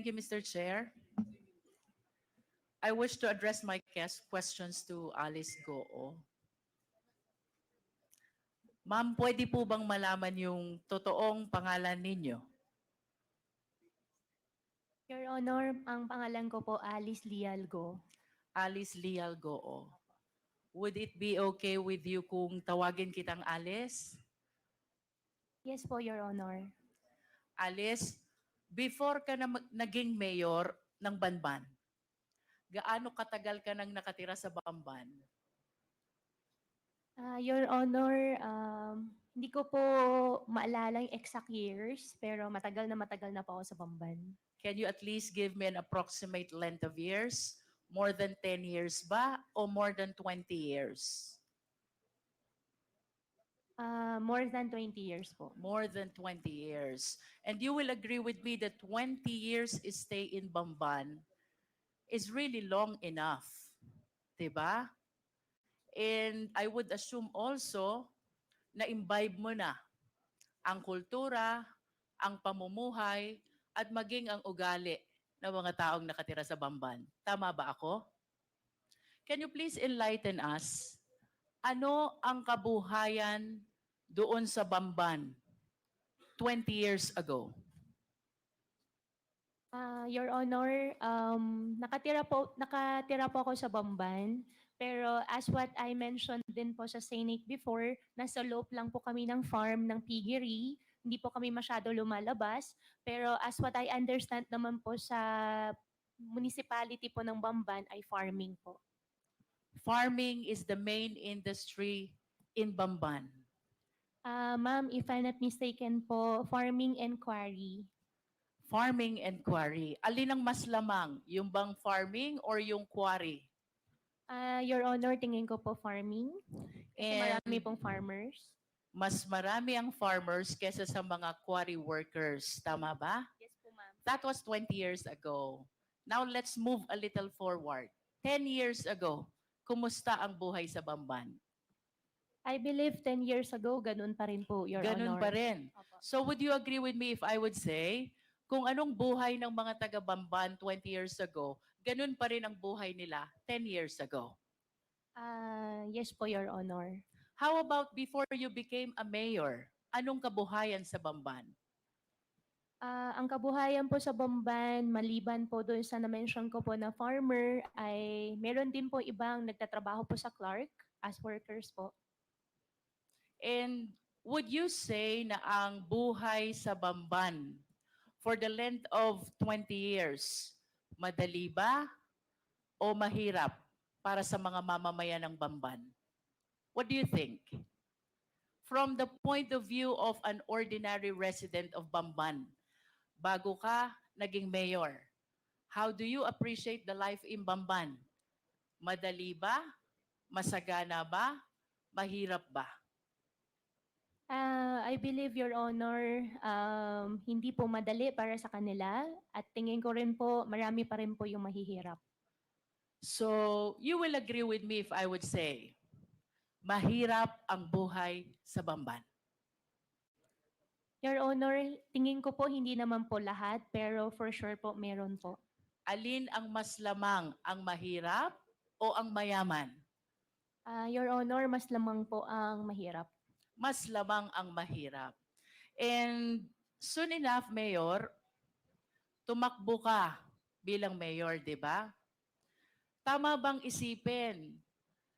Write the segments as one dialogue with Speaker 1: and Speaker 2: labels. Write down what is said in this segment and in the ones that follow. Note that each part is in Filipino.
Speaker 1: Thank you, Mr. Chair. I wish to address my questions to Alice Goo. Ma'am, pwede po bang malaman yung totoong pangalan ninyo?
Speaker 2: Your Honor, ang pangalan ko po Alice Lialgo.
Speaker 1: Alice Lial Goo. Would it be okay with you kung tawagin kitang Alice?
Speaker 2: Yes po, Your Honor.
Speaker 1: Alice, before ka na naging mayor ng Banban, gaano katagal ka nang nakatira sa Bamban?
Speaker 2: Your Honor, hindi ko po maalala yung exact years, pero matagal na po ako sa Bamban.
Speaker 1: Can you at least give me an approximate length of years? More than 10 years ba o more than 20 years?
Speaker 2: More than 20 years po.
Speaker 1: More than 20 years. And you will agree with me that 20 years stay in Bamban is really long enough. Diba? And I would assume also na imbibe mo na ang kultura, ang pamumuhay, at maging ang ugali ng mga taong nakatira sa Bamban. Tama ba ako? Can you please enlighten us? Ano ang kabuhayan doon sa Bamban 20 years ago?
Speaker 2: Your Honor, nakatira po ako sa Bamban, pero as what I mentioned din po sa Senate before, nasa loob lang po kami ng farm ng piggery, hindi po kami masyado lumalabas, pero as what I understand naman po sa municipality po ng Bamban ay farming po.
Speaker 1: Farming is the main industry in Bamban.
Speaker 2: Ma'am, if I'm not mistaken po, farming and quarry.
Speaker 1: Farming and quarry. Alin ang mas lamang? Yung bang farming or yung quarry?
Speaker 2: Your Honor, tingin ko po farming. Kasi
Speaker 1: And
Speaker 2: marami pong farmers.
Speaker 1: mas marami ang farmers kesa sa mga quarry workers. Tama ba?
Speaker 2: Yes po, ma'am.
Speaker 1: That was 20 years ago. Now let's move a little forward. 10 years ago, kumusta ang buhay sa Bamban?
Speaker 2: I believe 10 years ago, ganun pa rin po, Your
Speaker 1: Ganun
Speaker 2: Honor.
Speaker 1: pa rin.
Speaker 2: Opo.
Speaker 1: So would you agree with me if I would say, kung anong buhay ng mga taga Bamban 20 years ago, ganun pa rin ang buhay nila 10 years ago?
Speaker 2: Yes po, Your Honor.
Speaker 1: How about before you became a mayor? Anong kabuhayan sa Bamban?
Speaker 2: Ang kabuhayan po sa Bamban, maliban po doon sa na-mention ko po na farmer, ay meron din po ibang nagtatrabaho po sa Clark as workers po.
Speaker 1: And would you say na ang buhay sa Bamban for the length of 20 years, madali ba o mahirap para sa mga mamamayan ng Bamban? What do you think? From the point of view of an ordinary resident of Bamban, bago ka naging mayor, how do you appreciate the life in Bamban? Madali ba? Masagana ba? Mahirap ba?
Speaker 2: I believe, Your Honor, hindi po madali para sa kanila at tingin ko rin po marami pa rin po yung mahihirap.
Speaker 1: So, you will agree with me if I would say, mahirap ang buhay sa Bamban.
Speaker 2: Your Honor, tingin ko po hindi naman po lahat pero for sure po meron po.
Speaker 1: Alin ang mas lamang, ang mahirap o ang mayaman?
Speaker 2: Your Honor, mas lamang po ang mahirap.
Speaker 1: Mas lamang ang mahirap. And soon enough, Mayor, tumakbo ka bilang mayor, di ba? Tama bang isipin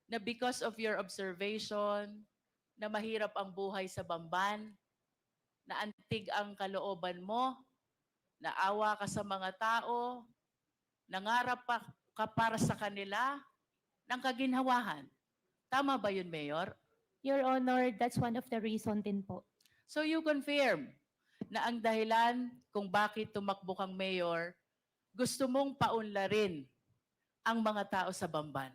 Speaker 1: na because of your observation na mahirap ang buhay sa Bamban, na antig ang kalooban mo, naawa ka sa mga tao, nangarap ka para sa kanila ng kaginhawahan? Tama ba yun, Mayor?
Speaker 2: Your Honor, that's one of the reason din po.
Speaker 1: So you confirm na ang dahilan kung bakit tumakbo kang mayor, gusto mong paunlarin ang mga tao sa Bamban.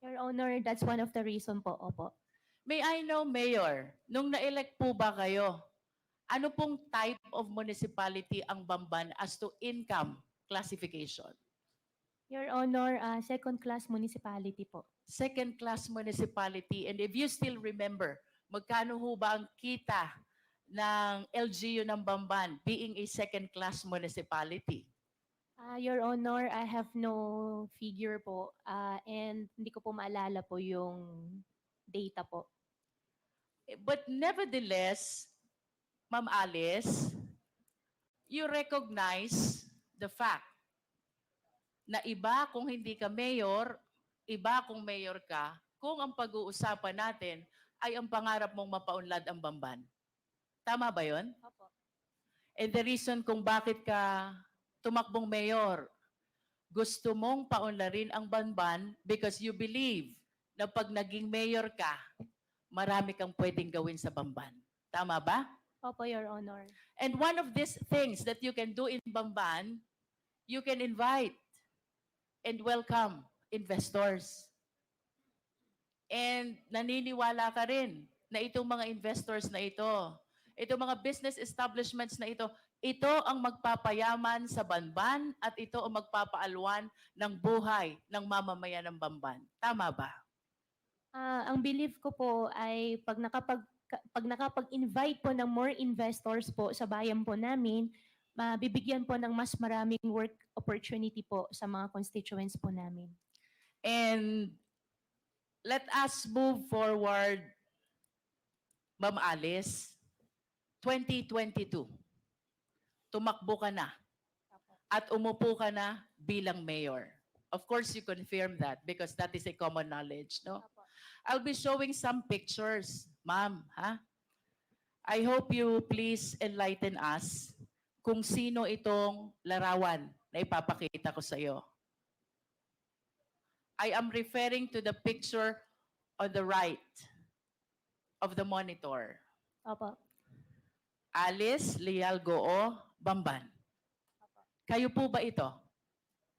Speaker 2: Your Honor, that's one of the reason po, opo.
Speaker 1: May I know, Mayor, nung na-elect po ba kayo, ano pong type of municipality ang Bamban as to income classification?
Speaker 2: Your Honor, second-class municipality po.
Speaker 1: Second-class municipality. And if you still remember, magkano ho ba ang kita ng LGU ng Bamban being a second-class municipality?
Speaker 2: Your Honor, I have no figure po, and hindi ko po maalala po yung data po.
Speaker 1: But nevertheless, Ma'am Alice, you recognize the fact na iba kung hindi ka mayor, iba kung mayor ka, kung ang pag-uusapan natin ay ang pangarap mong mapaunlad ang Bamban. Tama ba yon?
Speaker 2: Opo.
Speaker 1: And the reason kung bakit ka tumakbong mayor, gusto mong paunlarin ang Bamban because you believe na pag naging mayor ka, marami kang pwedeng gawin sa Bamban. Tama ba?
Speaker 2: Opo, Your Honor.
Speaker 1: And one of these things that you can do in Bamban, you can invite and welcome investors. And naniniwala ka rin na itong mga investors na itong mga business establishments na ito ang magpapayaman sa Bamban at ito ang magpapaalwan ng buhay ng mamamayan ng Bamban. Tama ba?
Speaker 2: Ang belief ko po ay pag nakapag-invite po ng more investors po sa bayan po namin, mabibigyan po ng mas maraming work opportunity po sa mga constituents po namin.
Speaker 1: And let us move forward, Ma'am Alice. 2022, tumakbo ka na at umupo ka na bilang mayor. Of course, you confirm that because that is a common knowledge, no? I'll be showing some pictures, ma'am, ha? I hope you please enlighten us kung sino itong larawan na ipapakita ko sa iyo. I am referring to the picture on the right of the monitor.
Speaker 2: Opo.
Speaker 1: Alice Leal Goo Bamban. Kayo po ba ito?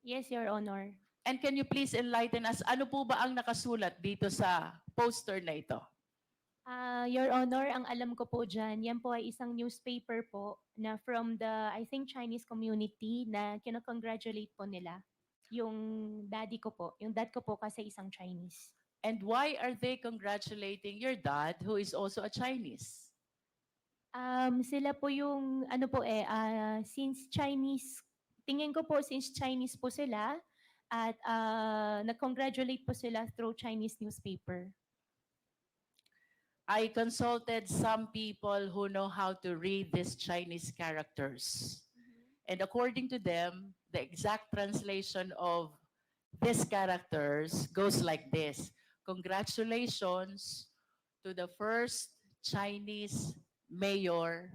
Speaker 2: Yes, Your Honor.
Speaker 1: And can you please enlighten us, ano po ba ang nakasulat dito sa poster na ito?
Speaker 2: Your Honor, ang alam ko po dyan, yan po ay isang newspaper po na from the, I think, Chinese community na kinakongratulate po nila. Yung daddy ko po, yung dad ko po kasi isang Chinese.
Speaker 1: And why are they congratulating your dad who is also a Chinese?
Speaker 2: Sila po yung, ano po since Chinese, tingin ko po since Chinese po sila, at nag-congratulate po sila through Chinese newspaper.
Speaker 1: I consulted some people who know how to read these Chinese characters. And according to them, the exact translation of these characters goes like this. Congratulations to the first Chinese Mayor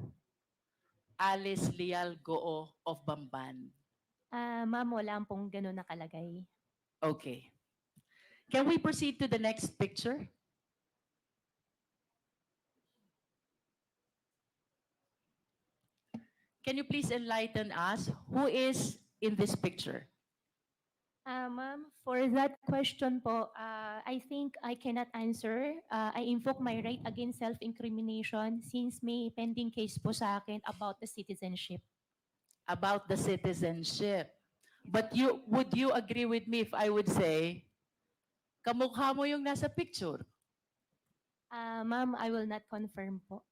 Speaker 1: Alice Leal Goo of Bamban.
Speaker 2: Ma'am, wala pong ganun nakalagay.
Speaker 1: Okay. Can we proceed to the next picture? Can you please enlighten us who is in this picture?
Speaker 2: Ma'am, for that question po, I think I cannot answer. I invoke my right against self-incrimination since may pending case po sa akin about the citizenship.
Speaker 1: About the citizenship. But would you agree with me if I would say, kamukha mo yung nasa picture?
Speaker 2: Ma'am, I will not confirm po.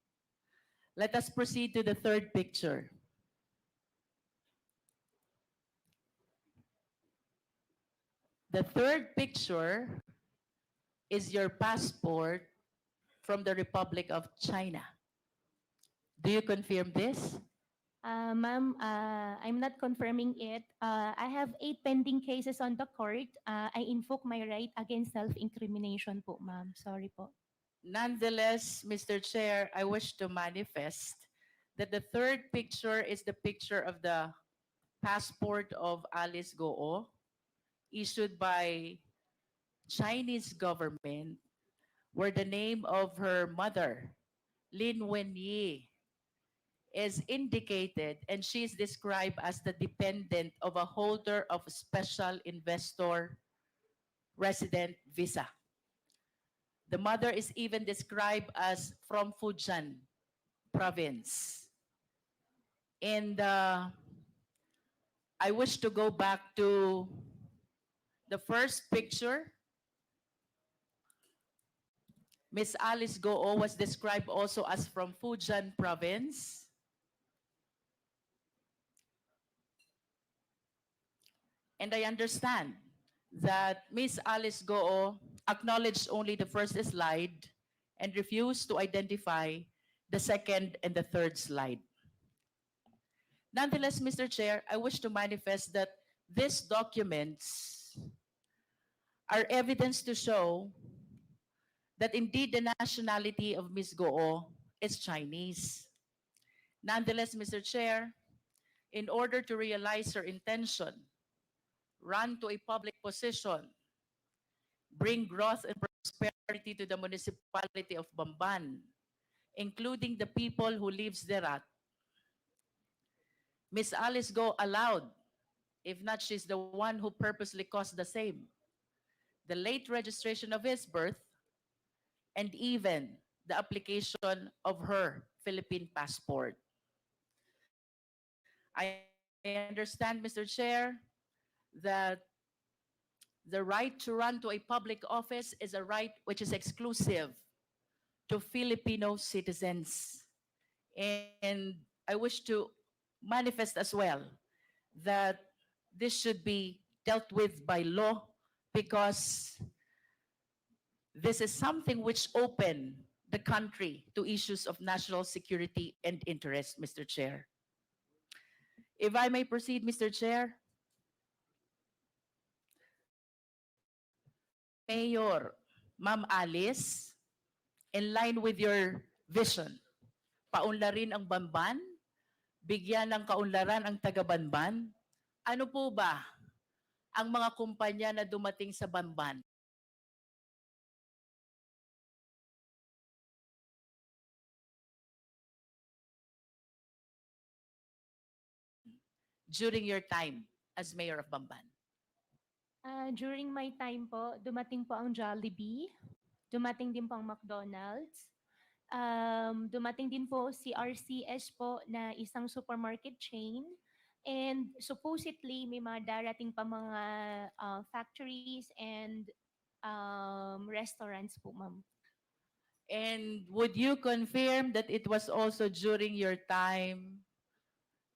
Speaker 1: Let us proceed to the third picture. The third picture is your passport from the Republic of China. Do you confirm this?
Speaker 2: Ma'am, I'm not confirming it. I have 8 pending cases on the court. I invoke my right against self-incrimination po, ma'am. Sorry po.
Speaker 1: Nonetheless, Mr. Chair, I wish to manifest that the third picture is the picture of the passport of Alice Goo, issued by Chinese government, where the name of her mother, Lin Wenyi, is indicated, and she is described as the dependent of a holder of special investor resident visa. The mother is even described as from Fujian province. And I wish to go back to the first picture. Miss Alice Goo was described also as from Fujian province. And I understand that Ms. Alice Goo acknowledged only the first slide and refused to identify the second and the third slide. Nonetheless, Mr. Chair, I wish to manifest that these documents are evidence to show that indeed the nationality of Ms. Goo is Chinese. Nonetheless, Mr. Chair, in order to realize her intention, run to a public position, bring growth and prosperity to the municipality of Bamban, including the people who lives thereat, Ms. Alice Go allowed, if not she's the one who purposely caused the same, the late registration of his birth, and even the application of her Philippine passport. I understand, Mr. Chair, that the right to run to a public office is a right which is exclusive to Filipino citizens. And I wish to manifest as well that this should be dealt with by law because this is something which open the country to issues of national security and interest, Mr. Chair. If I may proceed, Mr. Chair. Mayor, Ma'am Alice, in line with your vision, paunlarin ang Bamban, bigyan ng kaunlaran ang taga-Banban. Ano po ba ang mga kumpanya na dumating sa Bamban? During your time as Mayor of Bamban?
Speaker 2: During my time po, dumating po ang Jollibee, dumating din po ang McDonald's, dumating din po si RCS po na isang supermarket chain, and supposedly may mga darating pa mga factories and restaurants po, ma'am.
Speaker 1: And would you confirm that it was also during your time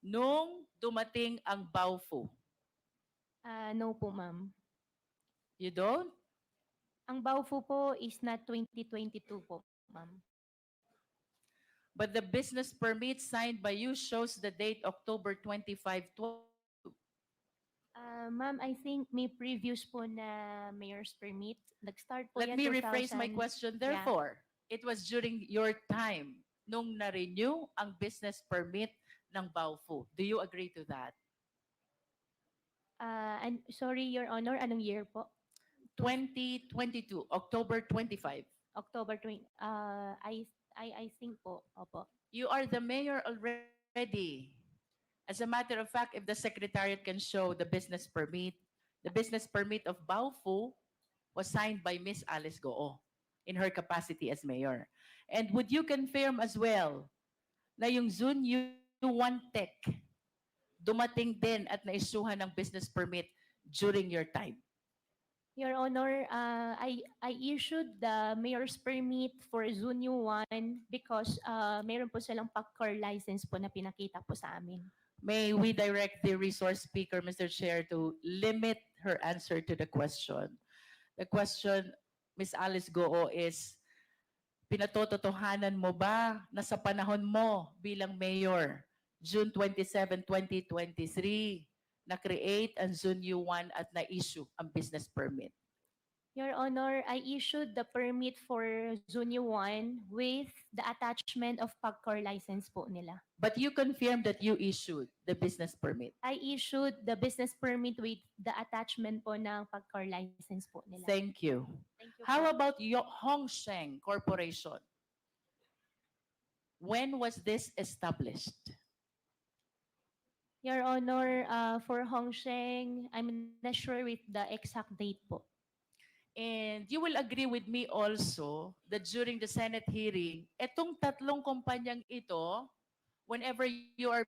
Speaker 1: nung dumating ang Baofu?
Speaker 2: No po, ma'am.
Speaker 1: You don't?
Speaker 2: Ang Baofu po is not 2022 po, ma'am.
Speaker 1: But the business permit signed by you shows the date October 25, 20.
Speaker 2: Ma'am, I think may previous po na mayor's permit. Nag-start po
Speaker 1: Let
Speaker 2: yan
Speaker 1: me rephrase my
Speaker 2: 2000.
Speaker 1: question. Therefore, it was during your time nung na-renew ang business permit ng Baofu. Do you agree to that?
Speaker 2: And sorry, Your Honor, anong year po?
Speaker 1: 2022, October 25.
Speaker 2: October 20. I think po. Opo.
Speaker 1: You are the mayor already. As a matter of fact, if the secretariat can show the business permit of Baofu was signed by Miss Alice Goo in her capacity as mayor. And would you confirm as well na yung Zun U1 Tech dumating din at naisuhan ng business permit during your time?
Speaker 2: Your Honor, I issued the mayor's permit for Zunyu 1 because meron po silang PACCOR license po na pinakita po sa amin.
Speaker 1: May we direct the resource speaker, Mr. Chair, to limit her answer to the question. The question, Ms. Alice Goo, is pinatototohanan mo ba na sa panahon mo bilang mayor, June 27, 2023, na-create ang Zunyu 1 at na-issue ang business permit?
Speaker 2: Your Honor, I issued the permit for Zunyu 1 with the attachment of PACCOR license po nila.
Speaker 1: But you confirmed that you issued the business permit.
Speaker 2: I issued the business permit with the attachment po ng PACCOR license po nila.
Speaker 1: Thank you.
Speaker 2: Thank you
Speaker 1: How
Speaker 2: po.
Speaker 1: about Hongsheng Corporation? When was this established?
Speaker 2: Your Honor, for Hongsheng, I'm not sure with the exact date po.
Speaker 1: And you will agree with me also that during the Senate hearing, etong tatlong kumpanyang ito, whenever you are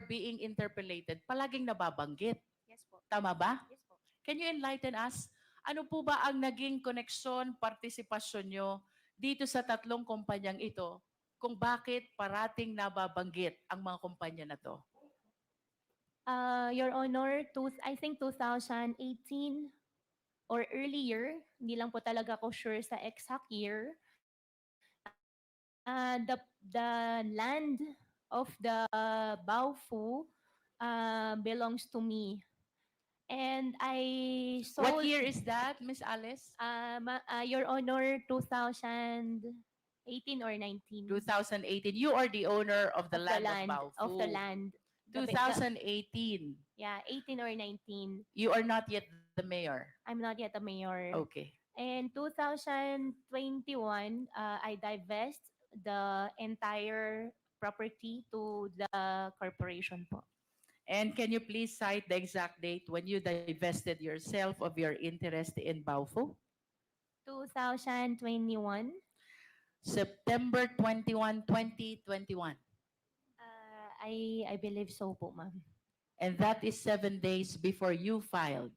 Speaker 1: being interpellated, palaging nababanggit.
Speaker 2: Yes po.
Speaker 1: Tama ba?
Speaker 2: Yes po.
Speaker 1: Can you enlighten us? Ano po ba ang naging koneksyon, partisipasyon nyo dito sa tatlong kumpanyang ito kung bakit parating nababanggit ang mga kumpanya na to?
Speaker 2: Your Honor, I think 2018 or earlier, hindi lang po talaga ako sure sa exact year. The land of the Baofu belongs to me. And I
Speaker 1: What
Speaker 2: sold,
Speaker 1: year is that, Miss Alice?
Speaker 2: Your Honor, 2018 or 19
Speaker 1: 2018. You are the owner of the
Speaker 2: of the
Speaker 1: land of
Speaker 2: land, of the
Speaker 1: Baofu.
Speaker 2: land.
Speaker 1: 2018.
Speaker 2: Yeah, 18 or 19.
Speaker 1: You are not yet the mayor.
Speaker 2: I'm not yet a mayor.
Speaker 1: Okay.
Speaker 2: In 2021, I divest the entire property to the corporation po.
Speaker 1: And can you please cite the exact date when you divested yourself of your interest in Baofu?
Speaker 2: 2021,
Speaker 1: September 21, 2021.
Speaker 2: I believe so po, ma'am.
Speaker 1: And that is 7 days before you filed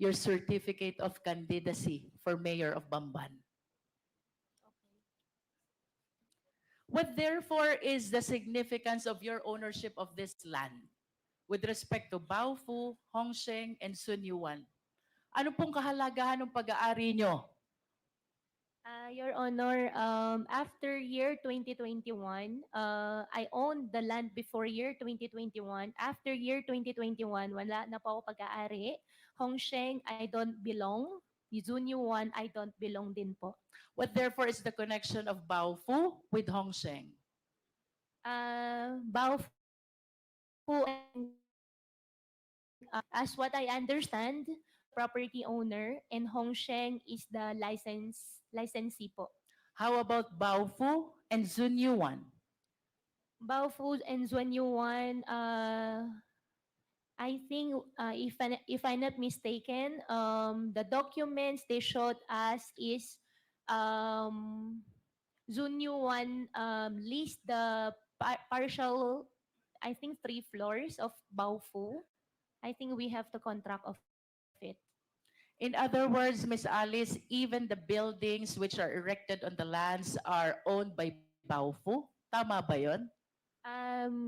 Speaker 1: your certificate of candidacy for mayor of Bamban. What therefore is the significance of your ownership of this land with respect to Baofu, Hongsheng, and Sun Yuan? Ano pong kahalagahan ng pag-aari nyo?
Speaker 2: Your Honor, after year 2021, I owned the land before year 2021. After year 2021, wala na po ako pag-aari. Hongsheng, I don't belong. Yuan, I don't belong din po.
Speaker 1: What therefore is the connection of Baofu with Hongsheng?
Speaker 2: Baofu, as what I understand, property owner and Hongsheng is the licensee po.
Speaker 1: How about Baofu and Sun Yuan?
Speaker 2: Baofu and Yuan, I think if I'm not mistaken, the documents they showed us is Yuan leased the partial, I think 3 floors of Baofu. I think we have the contract of it.
Speaker 1: In other words, Ms. Alice, even the buildings which are erected on the lands are owned by Baofu? Tama ba yun?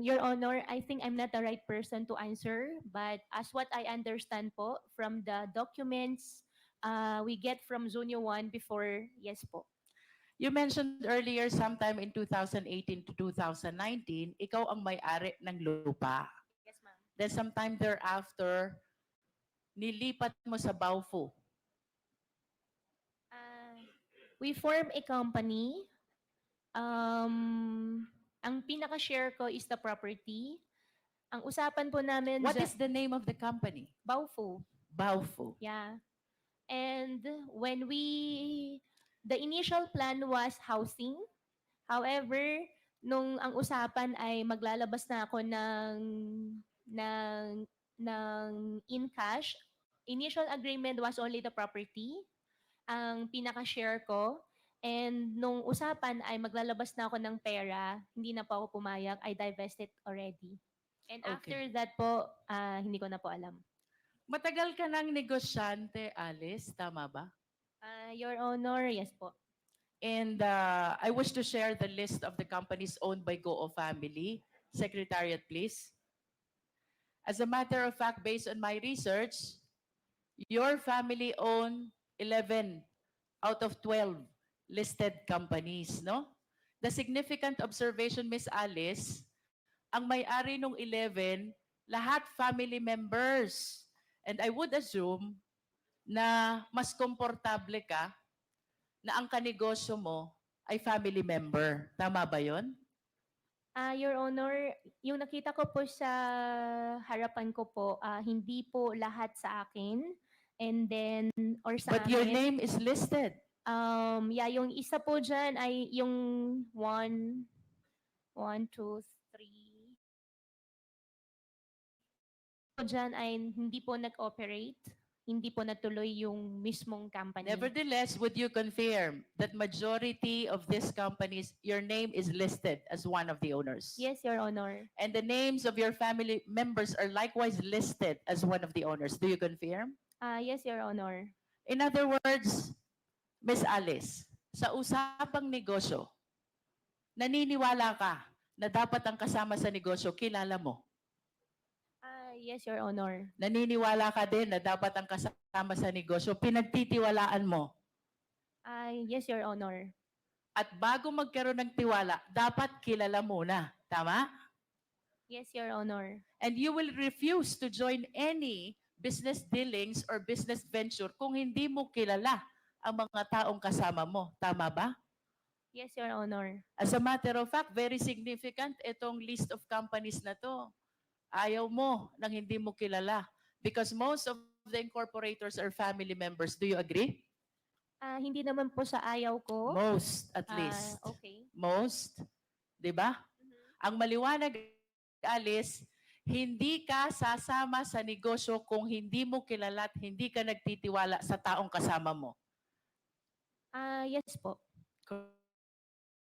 Speaker 2: Your Honor, I think I'm not the right person to answer, but as what I understand po from the documents we get from Yuan before, yes po.
Speaker 1: You mentioned earlier sometime in 2018 to 2019, ikaw ang may-ari ng lupa.
Speaker 2: Yes, ma'am.
Speaker 1: Then sometime thereafter, nilipat mo sa Baofu.
Speaker 2: We form a company. Ang pinaka-share ko is the property. Ang usapan po namin
Speaker 1: What is the name of the company?
Speaker 2: Baofu.
Speaker 1: Baofu.
Speaker 2: Yeah. And the initial plan was housing. However, nung ang usapan ay maglalabas na ako ng in cash, initial agreement was only the property, ang pinaka-share ko. And nung usapan ay maglalabas na ako ng pera, hindi na po ako pumayag, I divested already. And
Speaker 1: Okay.
Speaker 2: after that po, hindi ko na po alam.
Speaker 1: Matagal ka ng negosyante, Alice, tama ba?
Speaker 2: Your Honor, yes po.
Speaker 1: And I wish to share the list of the companies owned by Goo family. Secretariat, please. As a matter of fact, based on my research, your family owned 11 out of 12 listed companies, no? The significant observation, Miss Alice, ang may-ari ng 11, lahat family members. And I would assume na mas komportable ka na ang kanegosyo mo ay family member. Tama ba yon?
Speaker 2: Your Honor, yung nakita ko po sa harapan ko po, hindi po lahat sa akin. And then, or sa
Speaker 1: But your
Speaker 2: amin.
Speaker 1: name is listed.
Speaker 2: Yeah, yung isa po dyan ay yung 1, 2, 3. Po dyan ay hindi po nag-operate. Hindi po natuloy yung mismong company.
Speaker 1: Nevertheless, would you confirm that majority of these companies, your name is listed as one of the owners?
Speaker 2: Yes, Your Honor.
Speaker 1: And the names of your family members are likewise listed as one of the owners. Do you confirm?
Speaker 2: Yes, Your Honor.
Speaker 1: In other words, Miss Alice, sa usapang negosyo, naniniwala ka na dapat ang kasama sa negosyo, kilala mo?
Speaker 2: Yes, Your Honor.
Speaker 1: Naniniwala ka din na dapat ang kasama sa negosyo, pinagtitiwalaan mo.
Speaker 2: Yes, Your Honor.
Speaker 1: At bago magkaroon ng tiwala, dapat kilala muna. Tama?
Speaker 2: Yes, Your Honor.
Speaker 1: And you will refuse to join any business dealings or business venture kung hindi mo kilala ang mga taong kasama mo. Tama ba?
Speaker 2: Yes, Your Honor.
Speaker 1: As a matter of fact, very significant itong list of companies na to. Ayaw mo nang hindi mo kilala. Because most of the incorporators are family members. Do you agree?
Speaker 2: Hindi naman po sa ayaw ko.
Speaker 1: Most, at least.
Speaker 2: Okay.
Speaker 1: Most. Di ba? Ang maliwanag, Alice, hindi ka sasama sa negosyo kung hindi mo kilala at hindi ka nagtitiwala sa taong kasama mo.
Speaker 2: Yes po.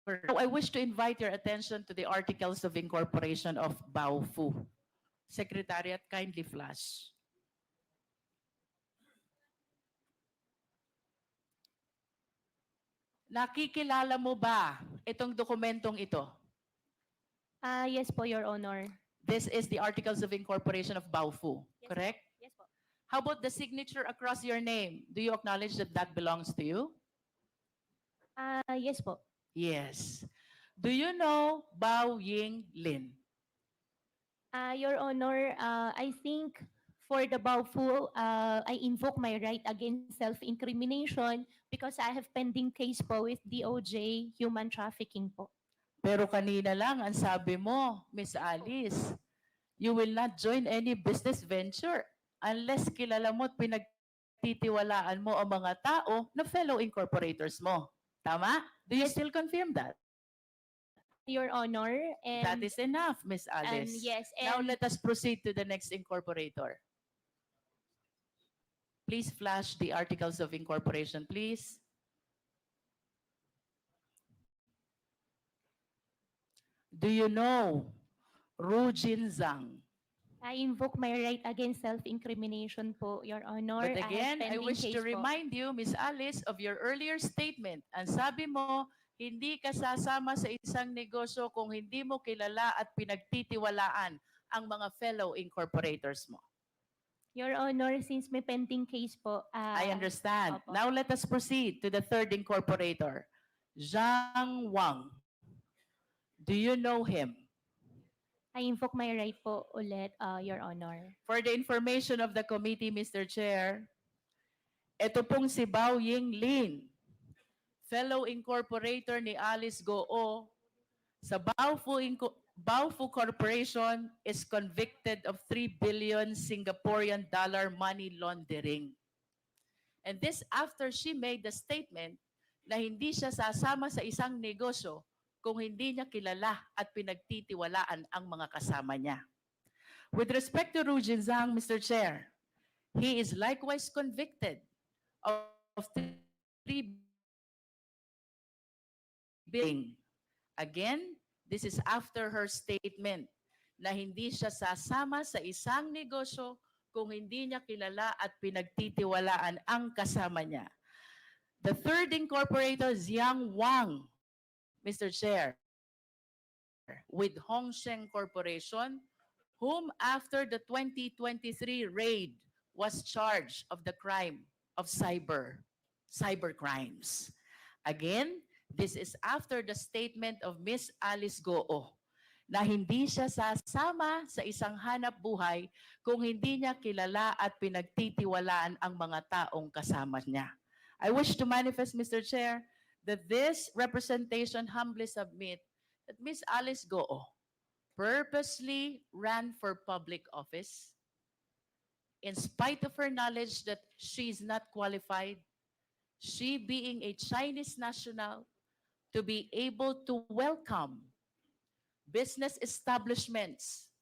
Speaker 1: Now, I wish to invite your attention to the Articles of Incorporation of Baofu. Secretariat, kindly flash. Nakikilala mo ba itong dokumentong ito?
Speaker 2: Yes po, Your Honor.
Speaker 1: This is the Articles of Incorporation of Baofu,
Speaker 2: Yes,
Speaker 1: correct?
Speaker 2: Yes po.
Speaker 1: How about the signature across your name? Do you acknowledge that that belongs to you?
Speaker 2: Yes po.
Speaker 1: Yes. Do you know Bao Ying Lin?
Speaker 2: Your Honor, I think for the Baofu, I invoke my right against self-incrimination because I have pending case po with DOJ human trafficking po.
Speaker 1: Pero kanina lang ang sabi mo, Miss Alice, you will not join any business venture unless kilala mo at pinagtitiwalaan mo ang mga tao na fellow incorporators mo. Tama? Do you still confirm that?
Speaker 2: Your Honor, and
Speaker 1: That is enough, Miss
Speaker 2: and
Speaker 1: Alice.
Speaker 2: yes,
Speaker 1: Now
Speaker 2: and
Speaker 1: let us proceed to the next incorporator. Please flash the articles of incorporation, please. Do you know Ru Jin Zhang?
Speaker 2: I invoke my right against self-incrimination po, Your Honor.
Speaker 1: But
Speaker 2: have
Speaker 1: again, I
Speaker 2: pending
Speaker 1: wish
Speaker 2: case
Speaker 1: to
Speaker 2: po.
Speaker 1: remind you, Miss Alice, of your earlier statement. Ang sabi mo, hindi ka sasama sa isang negosyo kung hindi mo kilala at pinagtitiwalaan ang mga fellow incorporators mo.
Speaker 2: Your Honor, since may pending case po,
Speaker 1: I understand.
Speaker 2: Opo.
Speaker 1: Now let us proceed to the third incorporator, Zhang Wang. Do you know him?
Speaker 2: I invoke my right po ulit, Your Honor.
Speaker 1: For the information of the committee, Mr. Chair, ito pong si Bao Ying Lin, fellow incorporator ni Alice Goo, sa Baofu Corporation is convicted of 3 billion Singaporean dollar money laundering. And this after she made the statement na hindi siya sasama sa isang negosyo kung hindi niya kilala at pinagtitiwalaan ang mga kasama niya. With respect to Ru Jin Zhang, Mr. Chair, he is likewise convicted of 3 billion. Again, this is after her statement na hindi siya sasama sa isang negosyo kung hindi niya kilala at pinagtitiwalaan ang kasama niya. The third incorporator, Zhang Wang, Mr. Chair, with Hongsheng Corporation, whom after the 2023 raid was charged of the crime of cyber crimes. Again, this is after the statement of Miss Alice Goo na hindi siya sasama sa isang hanap buhay kung hindi niya kilala at pinagtitiwalaan ang mga taong kasama niya. I wish to manifest, Mr. Chair, that this representation humbly submit that Miss Alice Goo purposely ran for public office in spite of her knowledge that she is not qualified, she being a Chinese national, to be able to welcome business establishments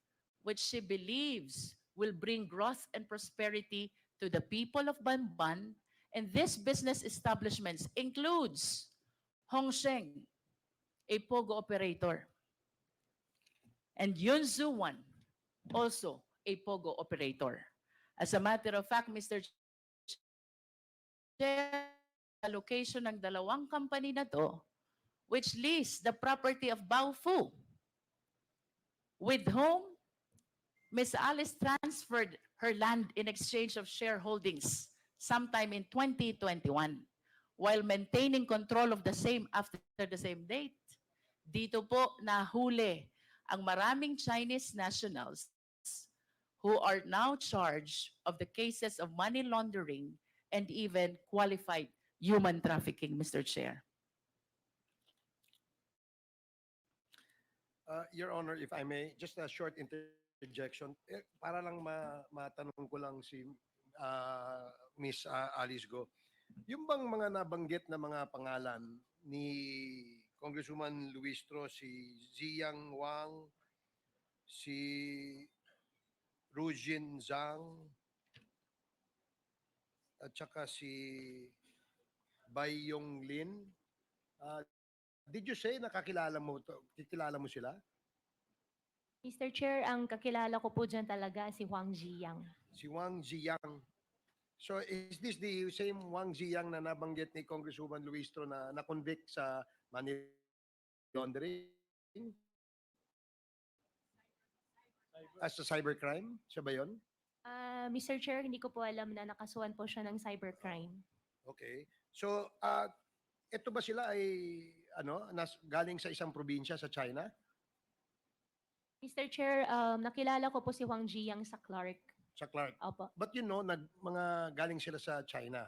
Speaker 1: which she believes will bring growth and prosperity to the people of Bamban. And this business establishments includes Hongsheng, a POGO operator, and Yun Zuwan, also a POGO operator. As a matter of fact, Mr. Chair, location ng dalawang company na to, which lease the property of Baofu, with whom Ms. Alice transferred her land in exchange of shareholdings sometime in 2021 while maintaining control of the same after the same date. Dito po nahuli ang maraming Chinese nationals who are now charged of the cases of money laundering and even qualified human trafficking, Mr. Chair.
Speaker 3: Your Honor, if I may, just a short interjection. Para lang matanong ko lang si Miss Alice Go. Yung bang mga nabanggit na mga pangalan ni Congresswoman Luistro, si Ziyang Wang, si Rujin Zhang, at saka si Bai Yong Lin, did you say nakakilala mo sila?
Speaker 2: Mr. Chair, ang kakilala ko po dyan talaga si Wang Ziyang.
Speaker 3: Si Wang Ziyang. So is this the same Wang Ziyang na nabanggit ni Congresswoman Luistro na na-convict sa money laundering? As a cybercrime? Siya ba yun?
Speaker 2: Mr. Chair, hindi ko po alam na nakasuhan po siya ng cybercrime.
Speaker 3: Okay. So, ito ba sila ay galing sa isang probinsya sa China?
Speaker 2: Mr. Chair, nakilala ko po si Wang Ziyang sa Clark.
Speaker 3: Sa Clark.
Speaker 2: Opo.
Speaker 3: But mga galing sila sa China.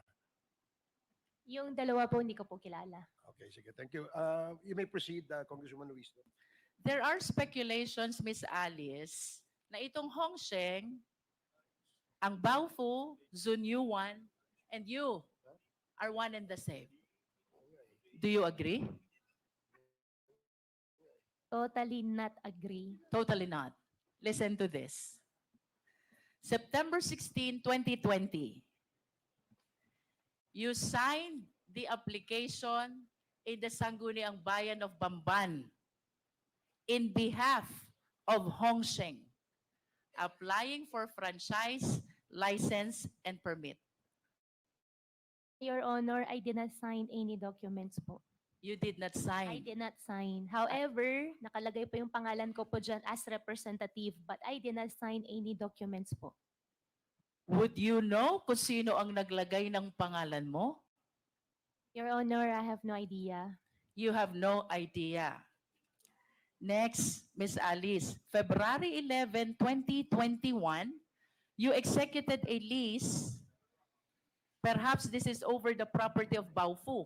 Speaker 2: Yung dalawa po hindi ko po kilala.
Speaker 3: Okay, sige. Thank you. You may proceed, Congresswoman Luistro.
Speaker 1: There are speculations, Miss Alice, na itong Hongsheng, ang Baofu, Zunyuan, and you are one and the same. Do you agree?
Speaker 2: Totally not agree.
Speaker 1: Totally not. Listen to this. September 16, 2020, you signed the application in the Sangguniang Bayan of Bamban in behalf of Hongsheng, applying for franchise, license, and permit.
Speaker 2: Your Honor, I did not sign any documents po.
Speaker 1: You did not
Speaker 2: I
Speaker 1: sign.
Speaker 2: did not sign. However, nakalagay po yung pangalan ko po dyan as representative, but I did not sign any documents po.
Speaker 1: Would you know kung sino ang naglagay ng pangalan mo?
Speaker 2: Your Honor, I have no idea.
Speaker 1: You have no idea. Next, Ms. Alice, February 11, 2021, you executed a lease. Perhaps this is over the property of Baofu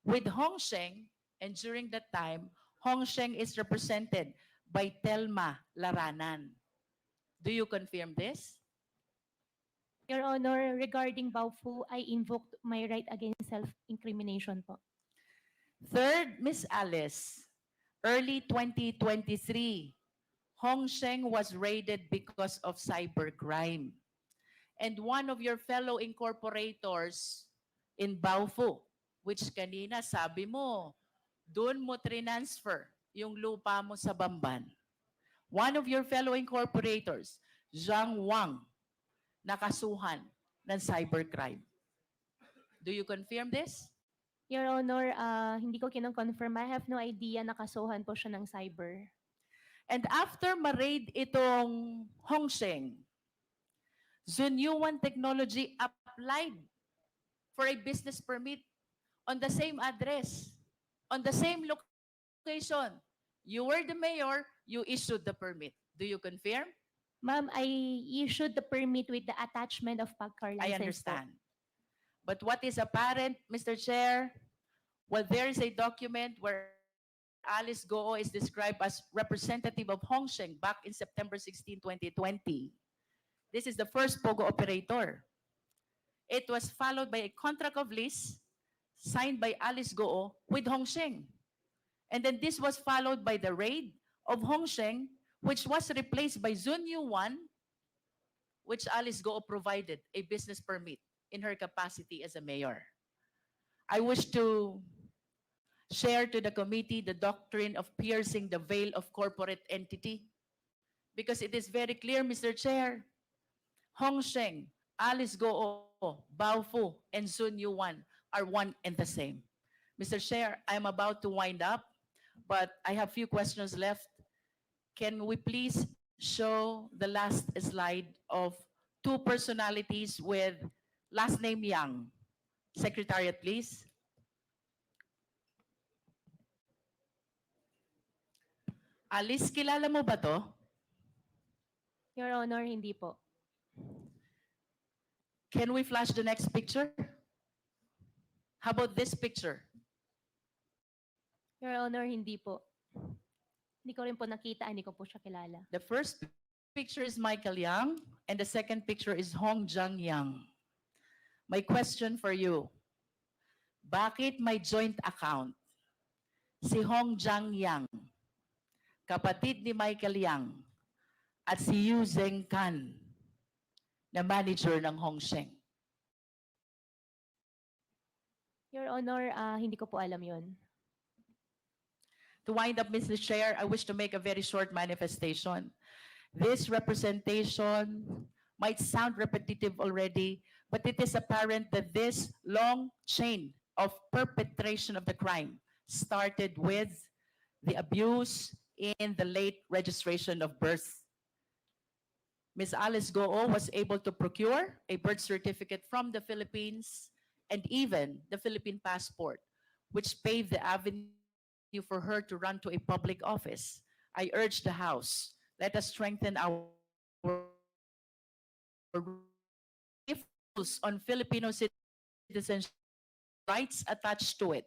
Speaker 1: with Hongsheng, and during that time, Hongsheng is represented by Telma Laranan. Do you confirm this?
Speaker 2: Your Honor, regarding Baofu, I invoked my right against self-incrimination po.
Speaker 1: Third, Ms. Alice, early 2023, Hongsheng was raided because of cybercrime. And one of your fellow incorporators in Baofu, which kanina sabi mo, doon mo transfer yung lupa mo sa Bamban. One of your fellow incorporators, Zhang Wang, nakasuhan ng cybercrime. Do you confirm this?
Speaker 2: Your Honor, hindi ko kinong-confirm. I have no idea nakasuhan po siya ng cyber.
Speaker 1: And after ma-raid itong Hongsheng, Zunyuan Technology applied for a business permit on the same address, on the same location. You were the mayor, you issued the permit. Do you confirm?
Speaker 2: Ma'am, I issued the permit with the attachment of PAGCAR license.
Speaker 1: I
Speaker 2: po.
Speaker 1: understand. But what is apparent, Mr. Chair, well, there is a document where Alice Goo is described as representative of Hongsheng back in September 16, 2020. This is the first POGO operator. It was followed by a contract of lease signed by Alice Goo with Hongsheng. And then this was followed by the raid of Hongsheng, which was replaced by Zunyuan, which Alice Goo provided a business permit in her capacity as a mayor. I wish to share to the committee the doctrine of piercing the veil of corporate entity, because it is very clear, Mr. Chair, Hongsheng, Alice Goo, Baofu, and Zunyuan are one and the same. Mr. Chair, I'm about to wind up, but I have few questions left. Can we please show the last slide of two personalities with last name Yang. Secretariat, please. Alice, kilala mo ba to?
Speaker 2: Your Honor, hindi po.
Speaker 1: Can we flash the next picture? How about this picture?
Speaker 2: Your Honor, hindi po. Hindi ko rin po nakita, hindi ko po siya kilala.
Speaker 1: The first picture is Michael Yang, and the second picture is Hong Jang Yang. My question for you, bakit may joint account si Hong Jang Yang, kapatid ni Michael Yang, at si Yu Zhengkan, na manager ng Hongsheng?
Speaker 2: Your Honor, hindi ko po alam yun.
Speaker 1: To wind up, Mr. Chair, I wish to make a very short manifestation. This representation might sound repetitive already, but it is apparent that this long chain of perpetration of the crime started with the abuse in the late registration of birth. Ms. Alice Goo was able to procure a birth certificate from the Philippines and even the Philippine passport, which paved the avenue for her to run to a public office. I urge the House, let us strengthen our rules on Filipino citizenship rights attached to it,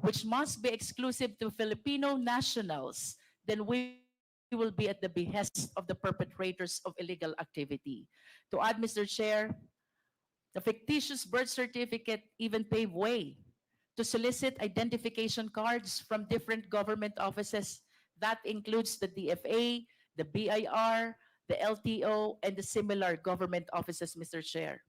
Speaker 1: which must be exclusive to Filipino nationals, then we will be at the behest of the perpetrators of illegal activity. To add, Mr. Chair, the fictitious birth certificate even paved way to solicit identification cards from different government offices. That includes the DFA, the BIR, the LTO, and the similar government offices, Mr. Chair.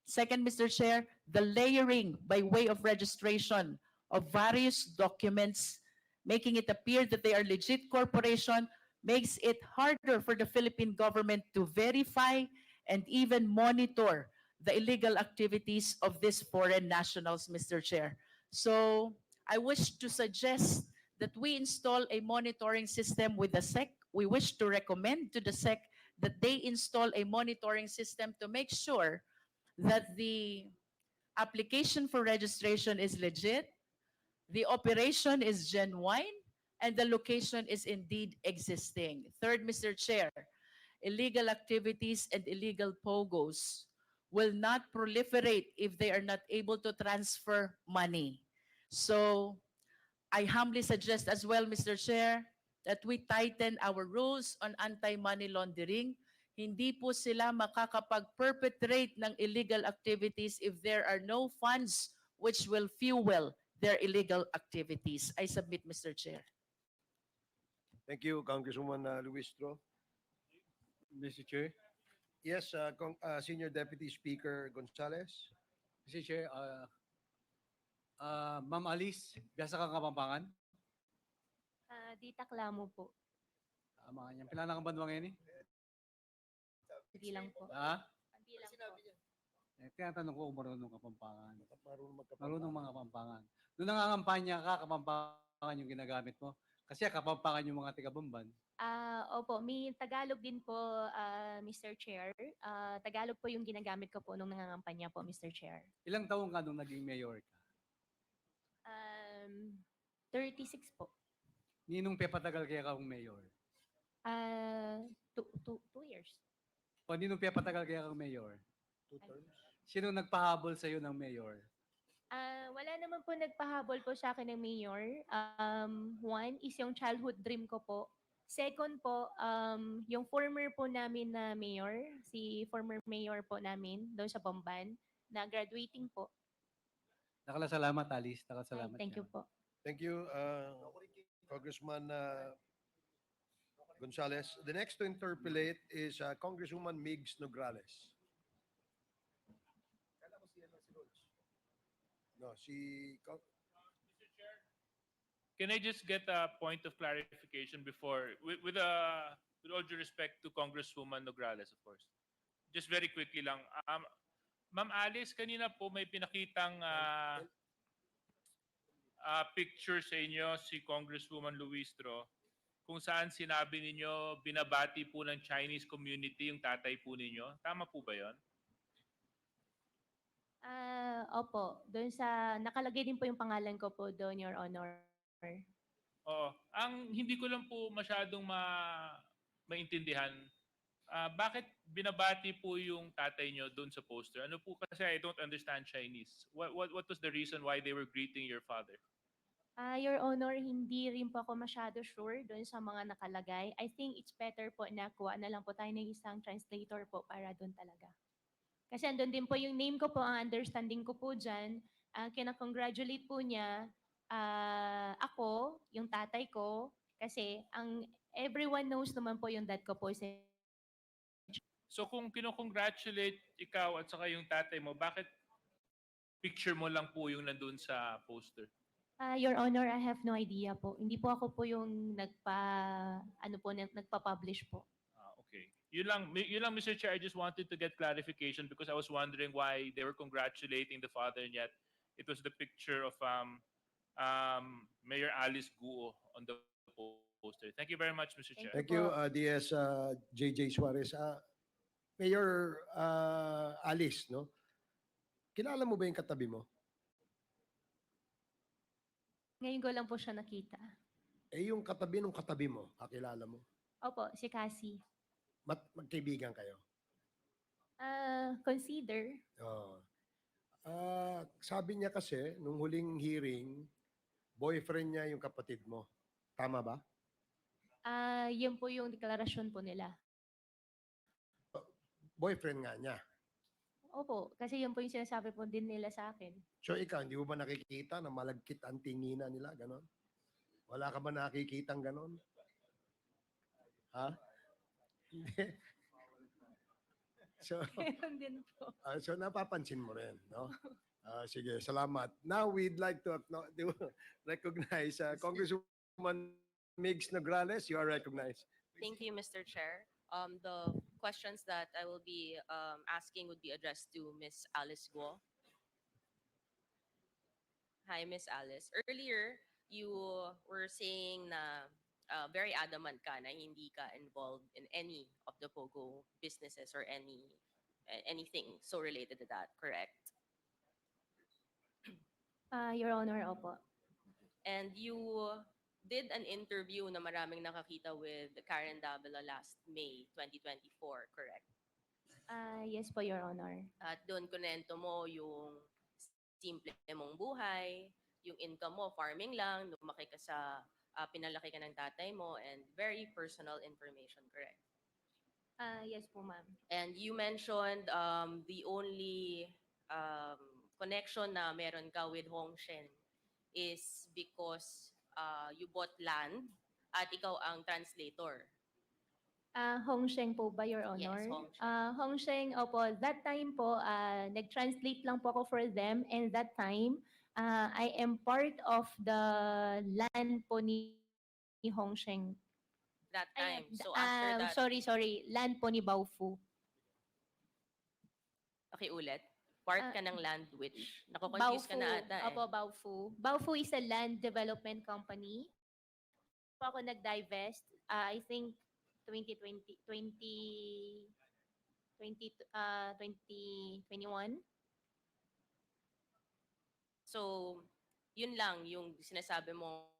Speaker 1: Second, Mr. Chair, the layering by way of registration of various documents, making it appear that they are legit corporation, makes it harder for the Philippine government to verify and even monitor the illegal activities of these foreign nationals, Mr. Chair. So I wish to suggest that we install a monitoring system with the SEC. We wish to recommend to the SEC that they install a monitoring system to make sure that the application for registration is legit, the operation is genuine, and the location is indeed existing. Third, Mr. Chair, illegal activities and illegal POGOs will not proliferate if they are not able to transfer money. So I humbly suggest as well, Mr. Chair, that we tighten our rules on anti-money laundering. Hindi po sila makakapag-perpetrate ng illegal activities if there are no funds which will fuel their illegal activities. I submit, Mr. Chair.
Speaker 3: Thank you, Congresswoman Luistro.
Speaker 4: Mr. Chair,
Speaker 3: Yes, Senior Deputy Speaker Gonzales.
Speaker 4: Mr. Chair, Ma'am Alice, biyasa kang Kapampangan.
Speaker 2: Di Taklamo po.
Speaker 4: Mga niyan. Pinanang banduang ngayon eh.
Speaker 2: Hindi lang po.
Speaker 4: Ha?
Speaker 2: Hindi lang po.
Speaker 4: Tinatanong ko kung marunong Kapampangan.
Speaker 3: Marunong
Speaker 4: Marunong mga Kapampangan. Noong nangangampanya ka, Kapampangan yung ginagamit mo. Kasi Kapampangan yung mga taga-Bamban.
Speaker 2: Opo, may Tagalog din po, Mr. Chair. Tagalog po yung ginagamit ko po nung nangangampanya po, Mr. Chair.
Speaker 4: Ilang taong ka nung naging mayor ka?
Speaker 2: 36 po.
Speaker 4: Ninong pepatagal kaya kang mayor?
Speaker 2: 2 years.
Speaker 4: O ninong pepatagal kaya kang mayor?
Speaker 3: 2 terms.
Speaker 4: Sino nagpahabol sa iyo ng mayor?
Speaker 2: Wala naman po nagpahabol po sa akin ng mayor. One is yung childhood dream ko po. Second po, yung former po namin na mayor, si former mayor po namin doon sa Bamban, na graduating po.
Speaker 4: Nakasalamat, Alice. Nakasalamat.
Speaker 2: Thank you po.
Speaker 3: Thank you, Congressman Gonzales. The next to interpolate is Congresswoman Migs Nograles. No,
Speaker 5: Can I just get a point of clarification before, with all due respect to Congresswoman Nograles, of course. Just very quickly lang. Ma'am Alice, kanina po may pinakitang picture sa inyo si Congresswoman Luistro kung saan sinabi ninyo binabati po ng Chinese community yung tatay po ninyo. Tama po ba yon?
Speaker 2: Opo, doon sa nakalagay din po yung pangalan ko po doon, Your Honor.
Speaker 5: Oo. Ang hindi ko lang po masyadong maintindihan, bakit binabati po yung tatay nyo doon sa poster? Ano po kasi I don't understand Chinese. What was the reason why they were greeting your father?
Speaker 2: Your Honor, hindi rin po ako masyado sure doon sa mga nakalagay. I think it's better po na kuha na lang po tayo ng isang translator po para doon talaga. Kasi andun din po yung name ko po, ang understanding ko po dyan. Kina-congratulate po niya ako, yung tatay ko, kasi ang everyone knows naman po yung dad ko po.
Speaker 5: So kung kino-congratulate ikaw at saka yung tatay mo, bakit picture mo lang po yung nandun sa poster?
Speaker 2: Your Honor, I have no idea po. Hindi po ako po yung nagpa-publish po.
Speaker 5: Okay. Yun lang, Mr. Chair, I just wanted to get clarification because I was wondering why they were congratulating the father and yet it was the picture of Mayor Alice Guo on the poster. Thank you very much, Mr. Chair.
Speaker 3: Thank you, DS JJ Suarez. Mayor Alice, no? Kilala mo ba yung katabi mo?
Speaker 2: Ngayon ko lang po siya nakita.
Speaker 3: Yung katabi ng katabi mo, kakilala mo?
Speaker 2: Opo, si Cassie.
Speaker 3: Magkaibigan kayo?
Speaker 2: Consider.
Speaker 3: Oo. Sabi niya kasi, nung huling hearing, boyfriend niya yung kapatid mo. Tama ba?
Speaker 2: Yun po yung deklarasyon po nila.
Speaker 3: Boyfriend nga niya.
Speaker 2: Opo, kasi yun po yung sinasabi po din nila sa akin.
Speaker 3: So ikaw, hindi mo ba nakikita na malagkit ang tinginan nila? Ganon? Wala ka ba nakikitang ganon? Ha? Hindi. So,
Speaker 2: Meron din po.
Speaker 3: so napapansin mo rin, no? Sige, salamat. Now we'd like to recognize Congresswoman Migs Nograles. You are recognized.
Speaker 6: Thank you, Mr. Chair. The questions that I will be asking would be addressed to Ms. Alice Guo. Hi, Ms. Alice. Earlier, you were saying na very adamant ka na hindi ka involved in any of the POGO businesses or anything so related to that, correct?
Speaker 2: Your Honor, opo.
Speaker 6: And you did an interview na maraming nakakita with Karen Davila last May 2024, correct?
Speaker 2: Yes po, Your Honor.
Speaker 6: At doon kunento mo yung simple mong buhay, yung income mo, farming lang, lumaki ka sa, pinalaki ka ng tatay mo, and very personal information, correct?
Speaker 2: Yes po, ma'am.
Speaker 6: And you mentioned the only connection na meron ka with Hongshen is because you bought land at ikaw ang translator.
Speaker 2: Hongsheng po ba, Your Honor?
Speaker 6: Yes, Hongsheng.
Speaker 2: Hongsheng, opo. That time po, nag-translate lang po ako for them. And that time, I am part of the land po ni Hongsheng.
Speaker 6: That time. So after that,
Speaker 2: Sorry. Land po ni Baofu.
Speaker 6: okay, ulit. Part ka ng land which, nakukonfuse ka na ata eh.
Speaker 2: Opo, Baofu. Baofu is a land development company. Po ako nag-divest, I think 2021.
Speaker 6: So, yun lang yung sinasabi mo.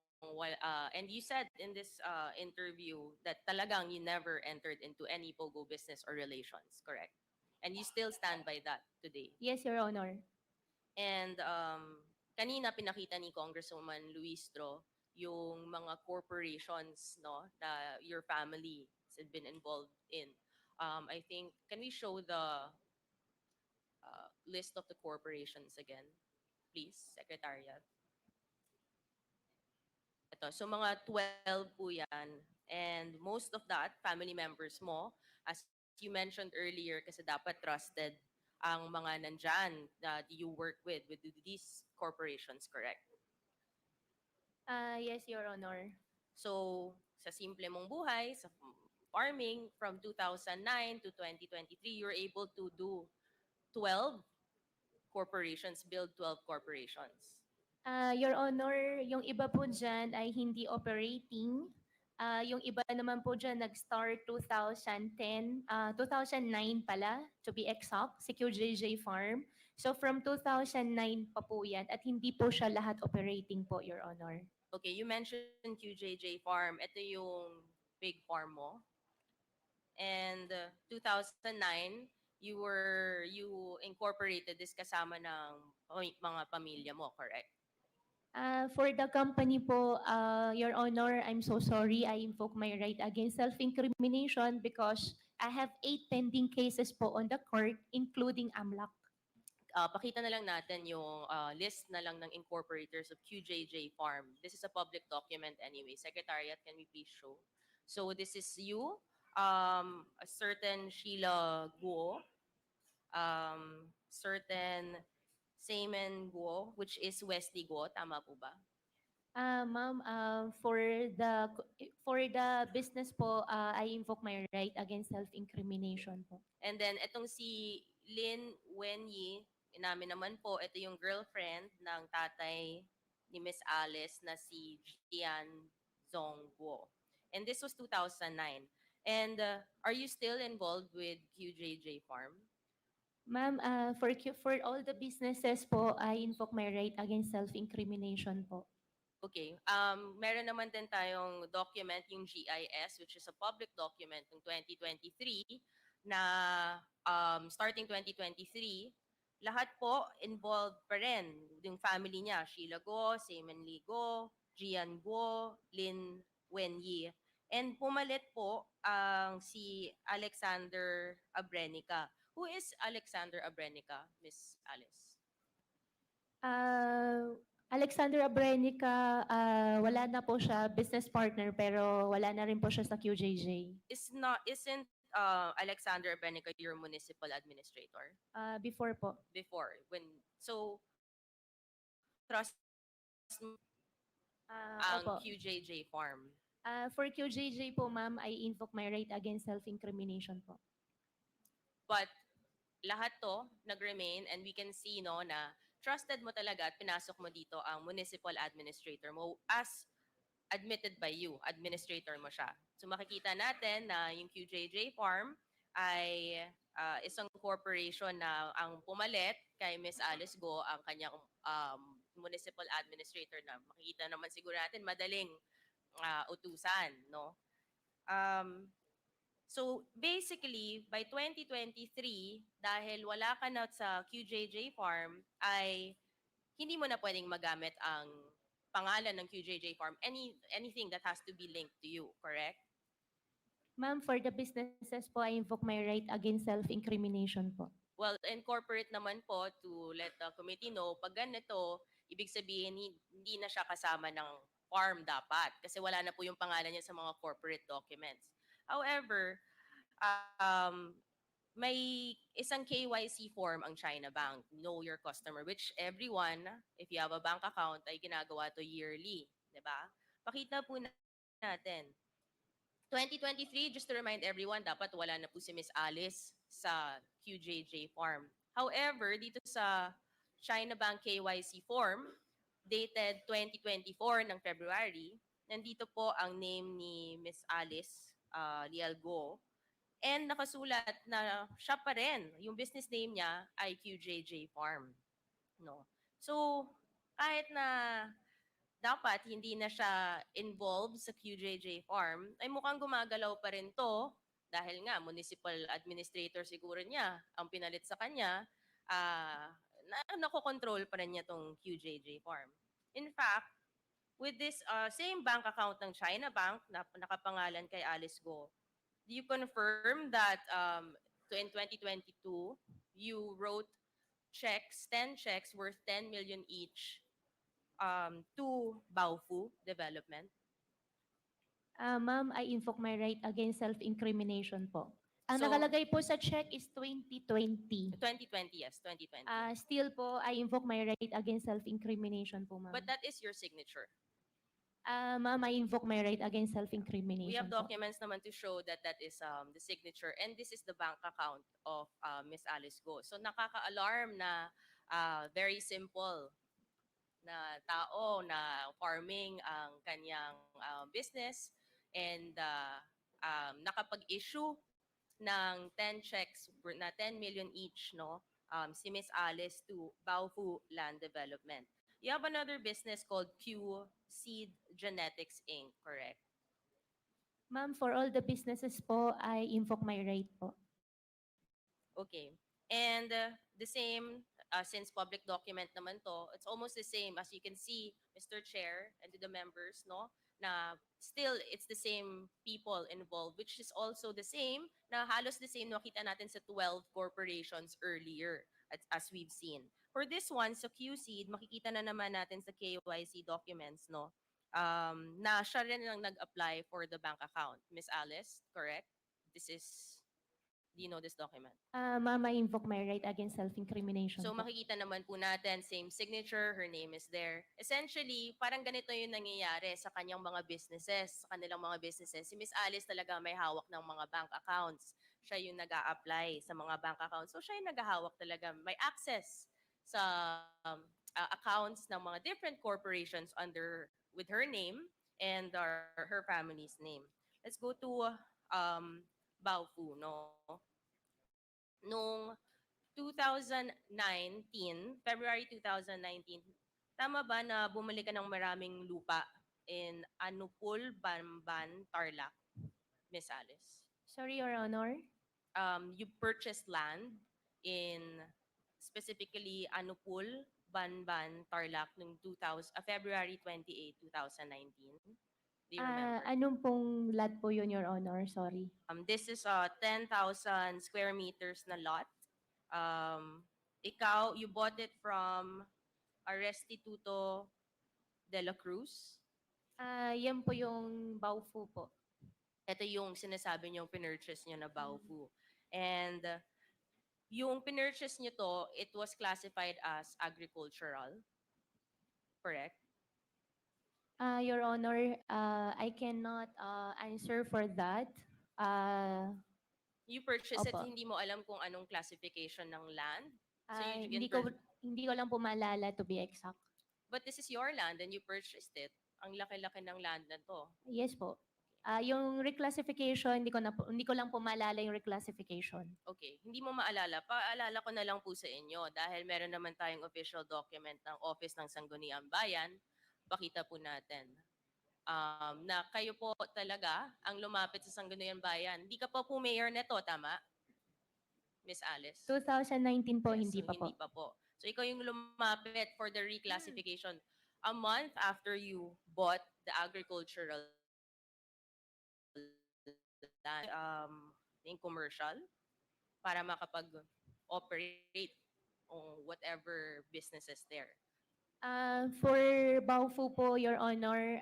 Speaker 6: And you said in this interview that talagang you never entered into any POGO business or relations, correct? And you still stand by that today.
Speaker 2: Yes, Your Honor.
Speaker 6: And kanina pinakita ni Congresswoman Luistro yung mga corporations no that your family has been involved in. I think, can we show the list of the corporations again, please, Secretariat? Ito, so mga 12 po yan. And most of that, family members mo, as you mentioned earlier, kasi dapat trusted ang mga nandyan that you work with these corporations, correct?
Speaker 2: Yes, Your Honor.
Speaker 6: So, sa simple mong buhay, sa farming, from 2009 to 2023, you were able to do 12 corporations, build 12 corporations.
Speaker 2: Your Honor, yung iba po dyan ay hindi operating. Yung iba naman po dyan nag-start 2010, 2009 pala, to be exact, si QJJ Farm. So from 2009 pa po yan at hindi po siya lahat operating po, Your Honor.
Speaker 6: Okay, you mentioned QJJ Farm. Ito yung big farm mo. And 2009, you incorporated this kasama ng mga pamilya mo, correct?
Speaker 2: For the company po, Your Honor, I'm so sorry. I invoke my right against self-incrimination because I have 8 pending cases po on the court, including AMLAC.
Speaker 6: Pakita na lang natin yung list na lang ng incorporators of QJJ Farm. This is a public document anyway. Secretariat, can we please show? So this is you, a certain Sheila Guo, certain Seaman Guo, which is Wesley Guo, tama po ba?
Speaker 2: Ma'am, for the business po, I invoke my right against self-incrimination po.
Speaker 6: And then itong si Lin Wenyi, inamin naman po, ito yung girlfriend ng tatay ni Miss Alice na si Jian Zongguo. And this was 2009. And are you still involved with QJJ Farm?
Speaker 2: Ma'am, for all the businesses po, I invoke my right against self-incrimination po.
Speaker 6: Okay. Meron naman din tayong document, yung GIS, which is a public document ng 2023 na starting 2023, lahat po involved pa rin. Yung family niya, Sheila Go, Seaman Lee Go, Jian Go, Lin Wenyi. And pumalit po ang si Alexander Abrenica. Who is Alexander Abrenica, Miss Alice?
Speaker 2: Alexander Abrenica, wala na po siya business partner pero wala na rin po siya sa QJJ.
Speaker 6: Isn't Alexander Abrenica your municipal administrator?
Speaker 2: Before po.
Speaker 6: Before, trust ang
Speaker 2: Opo.
Speaker 6: QJJ Farm.
Speaker 2: For QJJ po, ma'am, I invoke my right against self-incrimination po.
Speaker 6: But lahat to nag-remain, and we can see no na trusted mo talaga at pinasok mo dito ang municipal administrator mo as admitted by you, administrator mo siya. So makikita natin na yung QJJ Farm ay isang corporation na ang pumalit kay Miss Alice Go ang kanyang municipal administrator na makikita naman siguro natin madaling utusan, no? So basically, by 2023, dahil wala ka na sa QJJ Farm, ay hindi mo na pwedeng magamit ang pangalan ng QJJ Farm, anything that has to be linked to you, correct?
Speaker 2: Ma'am, for the businesses po, I invoke my right against self-incrimination po.
Speaker 6: Well, incorporate naman po to let the committee know, pag ganito, ibig sabihin hindi na siya kasama ng farm dapat kasi wala na po yung pangalan niya sa mga corporate documents. However, may isang KYC form ang China Bank, Know Your Customer, which everyone, if you have a bank account, ay ginagawa to yearly. Diba? Pakita po natin. 2023, just to remind everyone, dapat wala na po si Miss Alice sa QJJ Farm. However, dito sa China Bank KYC form, dated 2024 ng February, nandito po ang name ni Miss Alice Lial Go. And nakasulat na siya pa rin, yung business name niya ay QJJ Farm. No? So, kahit na dapat hindi na siya involved sa QJJ Farm, ay mukhang gumagalaw pa rin to dahil nga municipal administrator siguro niya ang pinalit sa kanya, nakokontrol pa rin niya tong QJJ Farm. In fact, with this same bank account ng China Bank na nakapangalan kay Alice Go, do you confirm that in 2022, you wrote checks, 10 checks worth 10 million each to Baofu Development?
Speaker 2: Ma'am, I invoke my right against self-incrimination po. Ang
Speaker 6: So-
Speaker 2: nakalagay po sa check is 2020.
Speaker 6: 2020, yes, 2020.
Speaker 2: Still po, I invoke my right against self-incrimination po, ma'am.
Speaker 6: But that is your signature.
Speaker 2: Ma'am, I invoke my right against self-incrimination
Speaker 6: We have
Speaker 2: po.
Speaker 6: documents naman to show that that is the signature, and this is the bank account of Miss Alice Go. So nakaka-alarm na very simple na tao na farming ang kanyang business, and nakapag-issue ng 10 checks na 10 million each, no? Si Miss Alice to Baofu Land Development. You have another business called Q Seed Genetics Inc., correct?
Speaker 2: Ma'am, for all the businesses po, I invoke my right po.
Speaker 6: Okay. And the same, since public document naman to, it's almost the same as you can see, Mr. Chair, and to the members, no? Na still, it's the same people involved, which is also the same, na halos the same nakita natin sa 12 corporations earlier, as we've seen. For this one, sa QSEED, makikita na naman natin sa KYC documents, no? Na siya rin ang nag-apply for the bank account. Miss Alice, correct? This is, do you know this document?
Speaker 2: Ma'am, I invoke my right against self-incrimination
Speaker 6: So
Speaker 2: po.
Speaker 6: makikita naman po natin, same signature, her name is there. Essentially, parang ganito yung nangyayari sa kanyang mga businesses, sa kanilang mga businesses. Si Miss Alice talaga may hawak ng mga bank accounts. Siya yung nag apply sa mga bank accounts. So siya yung naghahawak talaga, may access sa accounts ng mga different corporations under with her name and her family's name. Let's go to Baofu, no? Nung 2019, February 2019, tama ba na bumili ka ng maraming lupa in Anupul, Bamban, Tarlac, Miss Alice?
Speaker 2: Sorry, Your Honor.
Speaker 6: You purchased land in specifically Anupul, Banban, Tarlac noong February 28, 2019. Do you remember?
Speaker 2: Anong pong lot po yun, Your Honor? Sorry.
Speaker 6: This is a 10,000 square meters na lot. Ikaw, you bought it from Restituto de la Cruz.
Speaker 2: Yan po yung Baofu po.
Speaker 6: Ito yung sinasabi niyong pinurchase niyo na Baofu. And yung pinurchase niyo to, it was classified as agricultural. Correct?
Speaker 2: Your Honor, I cannot answer for that.
Speaker 6: You purchased it,
Speaker 2: Opo.
Speaker 6: hindi mo alam kung anong classification ng land. So you
Speaker 2: Hindi
Speaker 6: can
Speaker 2: ko hindi ko lang po maalala to be exact.
Speaker 6: But this is your land and you purchased it. Ang laki-laki ng land na to.
Speaker 2: Yes po. Yung reclassification, hindi ko lang po maalala yung reclassification.
Speaker 6: Okay, hindi mo maalala. Paalala ko na lang po sa inyo dahil meron naman tayong official document ng Office ng Sangguniang Bayan. Pakita po natin. Na kayo po talaga ang lumapit sa Sangguniang Bayan. Hindi ka pa po mayor neto, tama? Miss Alice?
Speaker 2: 2019 po,
Speaker 6: Yes,
Speaker 2: hindi
Speaker 6: so
Speaker 2: pa po.
Speaker 6: Hindi pa po. So ikaw yung lumapit for the reclassification. A month after you bought the agricultural land, yung commercial, para makapag-operate on whatever businesses there.
Speaker 2: For Baofu po, Your Honor,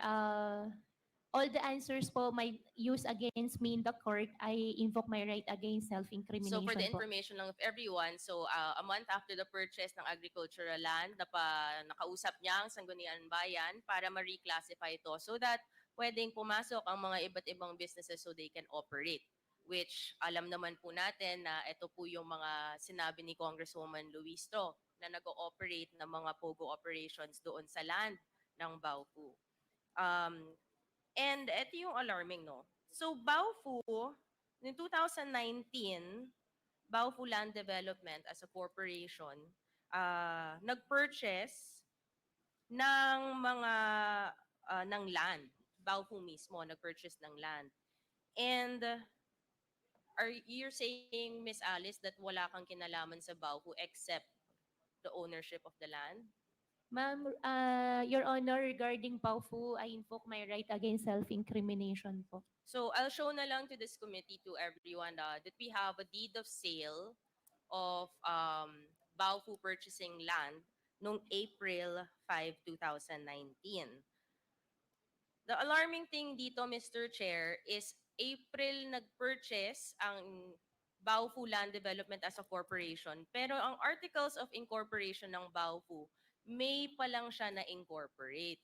Speaker 2: all the answers po might use against me in the court. I invoke my right against self-incrimination
Speaker 6: So for the
Speaker 2: po.
Speaker 6: information lang of everyone, so a month after the purchase ng agricultural land, nakausap niya ang Sangguniang Bayan para ma-reclassify ito so that pwedeng pumasok ang mga iba't ibang businesses so they can operate. Which alam naman po natin na ito po yung mga sinabi ni Congresswoman Luistro na nag-ooperate ng mga POGO operations doon sa land ng Baofu. And ito yung alarming, no? So Baofu, in 2019, Baofu Land Development as a corporation, nag-purchase ng mga ng land. Baofu mismo nag-purchase ng land. And are you saying, Miss Alice, that wala kang kinalaman sa Baofu except the ownership of the land?
Speaker 2: Ma'am, Your Honor, regarding Baofu, I invoke my right against self-incrimination po.
Speaker 6: So I'll show na lang to this committee, to everyone, that we have a deed of sale of Baofu purchasing land noong April 5, 2019. The alarming thing dito, Mr. Chair, is April nag-purchase ang Baofu Land Development as a corporation. Pero ang articles of incorporation ng Baofu, May pa lang siya na-incorporate.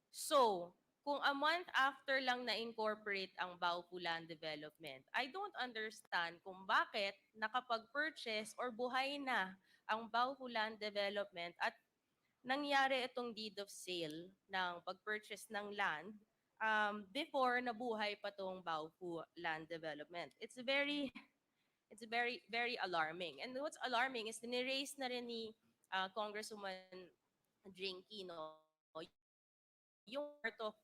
Speaker 6: So, kung a month after lang na-incorporate ang Baofu Land Development, I don't understand kung bakit nakapag-purchase or buhay na ang Baofu Land Development at nangyari itong deed of sale ng pag-purchase ng land before nabuhay pa tong Baofu Land Development. It's very alarming. And what's alarming is niraise na rin ni Congresswoman Jinky, no, yung part of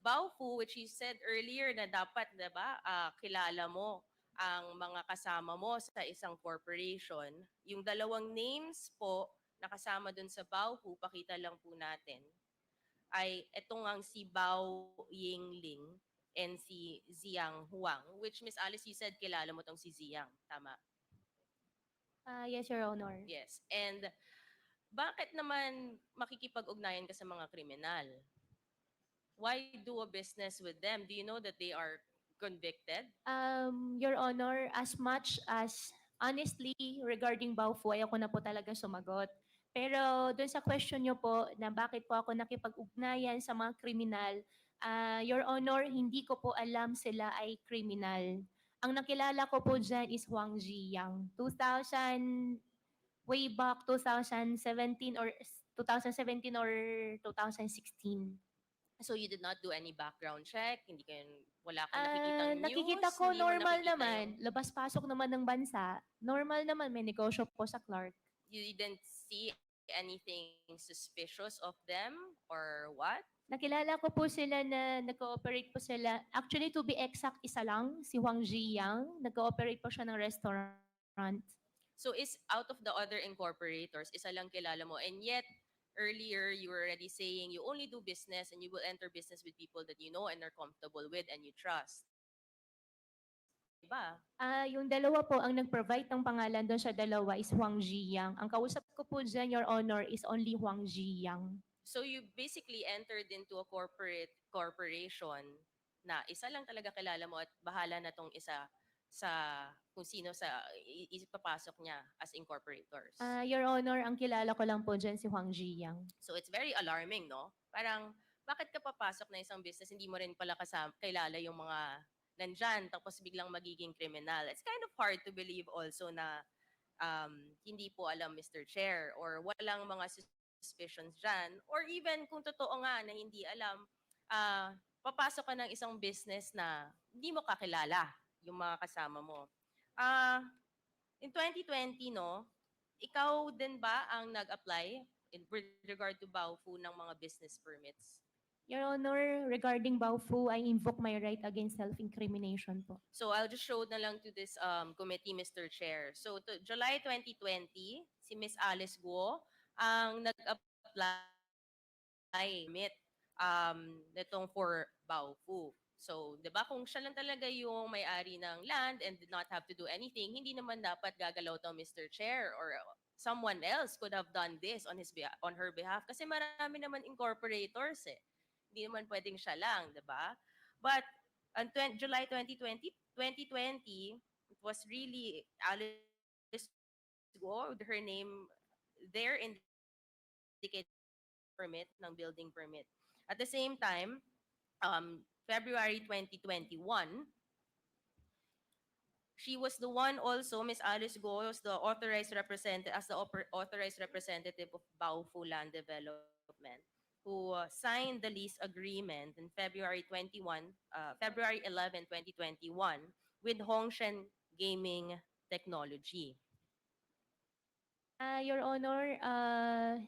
Speaker 6: Baofu, which you said earlier na dapat, diba, kilala mo ang mga kasama mo sa isang corporation. Yung dalawang names po na kasama dun sa Baofu, pakita lang po natin, ay etong ang si Bao Yingling and si Ziyang Huang, which Miss Alice, you said kilala mo tong si Ziyang, tama?
Speaker 2: Yes, Your Honor.
Speaker 6: Yes. And bakit naman makikipag-ugnayan ka sa mga kriminal? Why do a business with them? Do you know that they are convicted?
Speaker 2: Your Honor, as much as honestly regarding Baofu, ayoko na po talaga sumagot. Pero doon sa question nyo po na bakit po ako nakipag-ugnayan sa mga kriminal, Your Honor, hindi ko po alam sila ay kriminal. Ang nakilala ko po dyan is Huang Ziyang. Way back 2017 or 2016.
Speaker 6: So you did not do any background check? Hindi kayo, wala kang nakikitang news?
Speaker 2: Nakikita ko
Speaker 6: Hindi mo
Speaker 2: normal
Speaker 6: nakikita
Speaker 2: naman, labas-pasok naman ng bansa. Normal naman, may negosyo po sa Clark.
Speaker 6: You didn't see anything suspicious of them or what?
Speaker 2: Nakilala ko po sila na nag-cooperate po sila. Actually, to be exact, isa lang, si Huang Ziyang. Nag-cooperate po siya ng restaurant.
Speaker 6: So is out of the other incorporators, isa lang kilala mo, and yet earlier you were already saying you only do business and you will enter business with people that you know and are comfortable with and you trust. Diba?
Speaker 2: Yung dalawa po ang nag-provide ng pangalan doon sa dalawa is Huang Ziyang. Ang kausap ko po dyan, Your Honor, is only Huang Ziyang.
Speaker 6: So you basically entered into a corporation na isa lang talaga kilala mo at bahala na tong isa sa kung sino sa ipapasok niya as incorporators.
Speaker 2: Your Honor, ang kilala ko lang po dyan si Huang Ziyang.
Speaker 6: So it's very alarming, no? Parang bakit ka papasok na isang business hindi mo rin pala kilala yung mga nandyan tapos biglang magiging kriminal. It's kind of hard to believe also na hindi po alam Mr. Chair or walang mga suspicions dyan or even kung totoo nga na hindi alam, papasok ka ng isang business na hindi mo kakilala yung mga kasama mo. In 2020, no, ikaw din ba ang nag-apply with regard to Baofu ng mga business permits?
Speaker 2: Your Honor, regarding Baofu, I invoke my right against self-incrimination po.
Speaker 6: So I'll just show na lang to this committee, Mr. Chair. So to July 2020, si Miss Alice Guo ang nag-apply permit nitong for Baofu. So, 'di ba kung siya lang talaga yung may-ari ng land and did not have to do anything, hindi naman dapat gagalaw to Mr. Chair or someone else could have done this on her behalf kasi marami naman incorporators eh. Hindi naman pwedeng siya lang, 'di ba? But on July 2020, it was really Alice Guo, her name there indicated permit ng building permit. At the same time, February 2021, she was the one also, Miss Alice Go, was the authorized authorized representative of Baofu Land Development, who signed the lease agreement in February 11, 2021, with Hongshen Gaming Technology.
Speaker 2: Your Honor,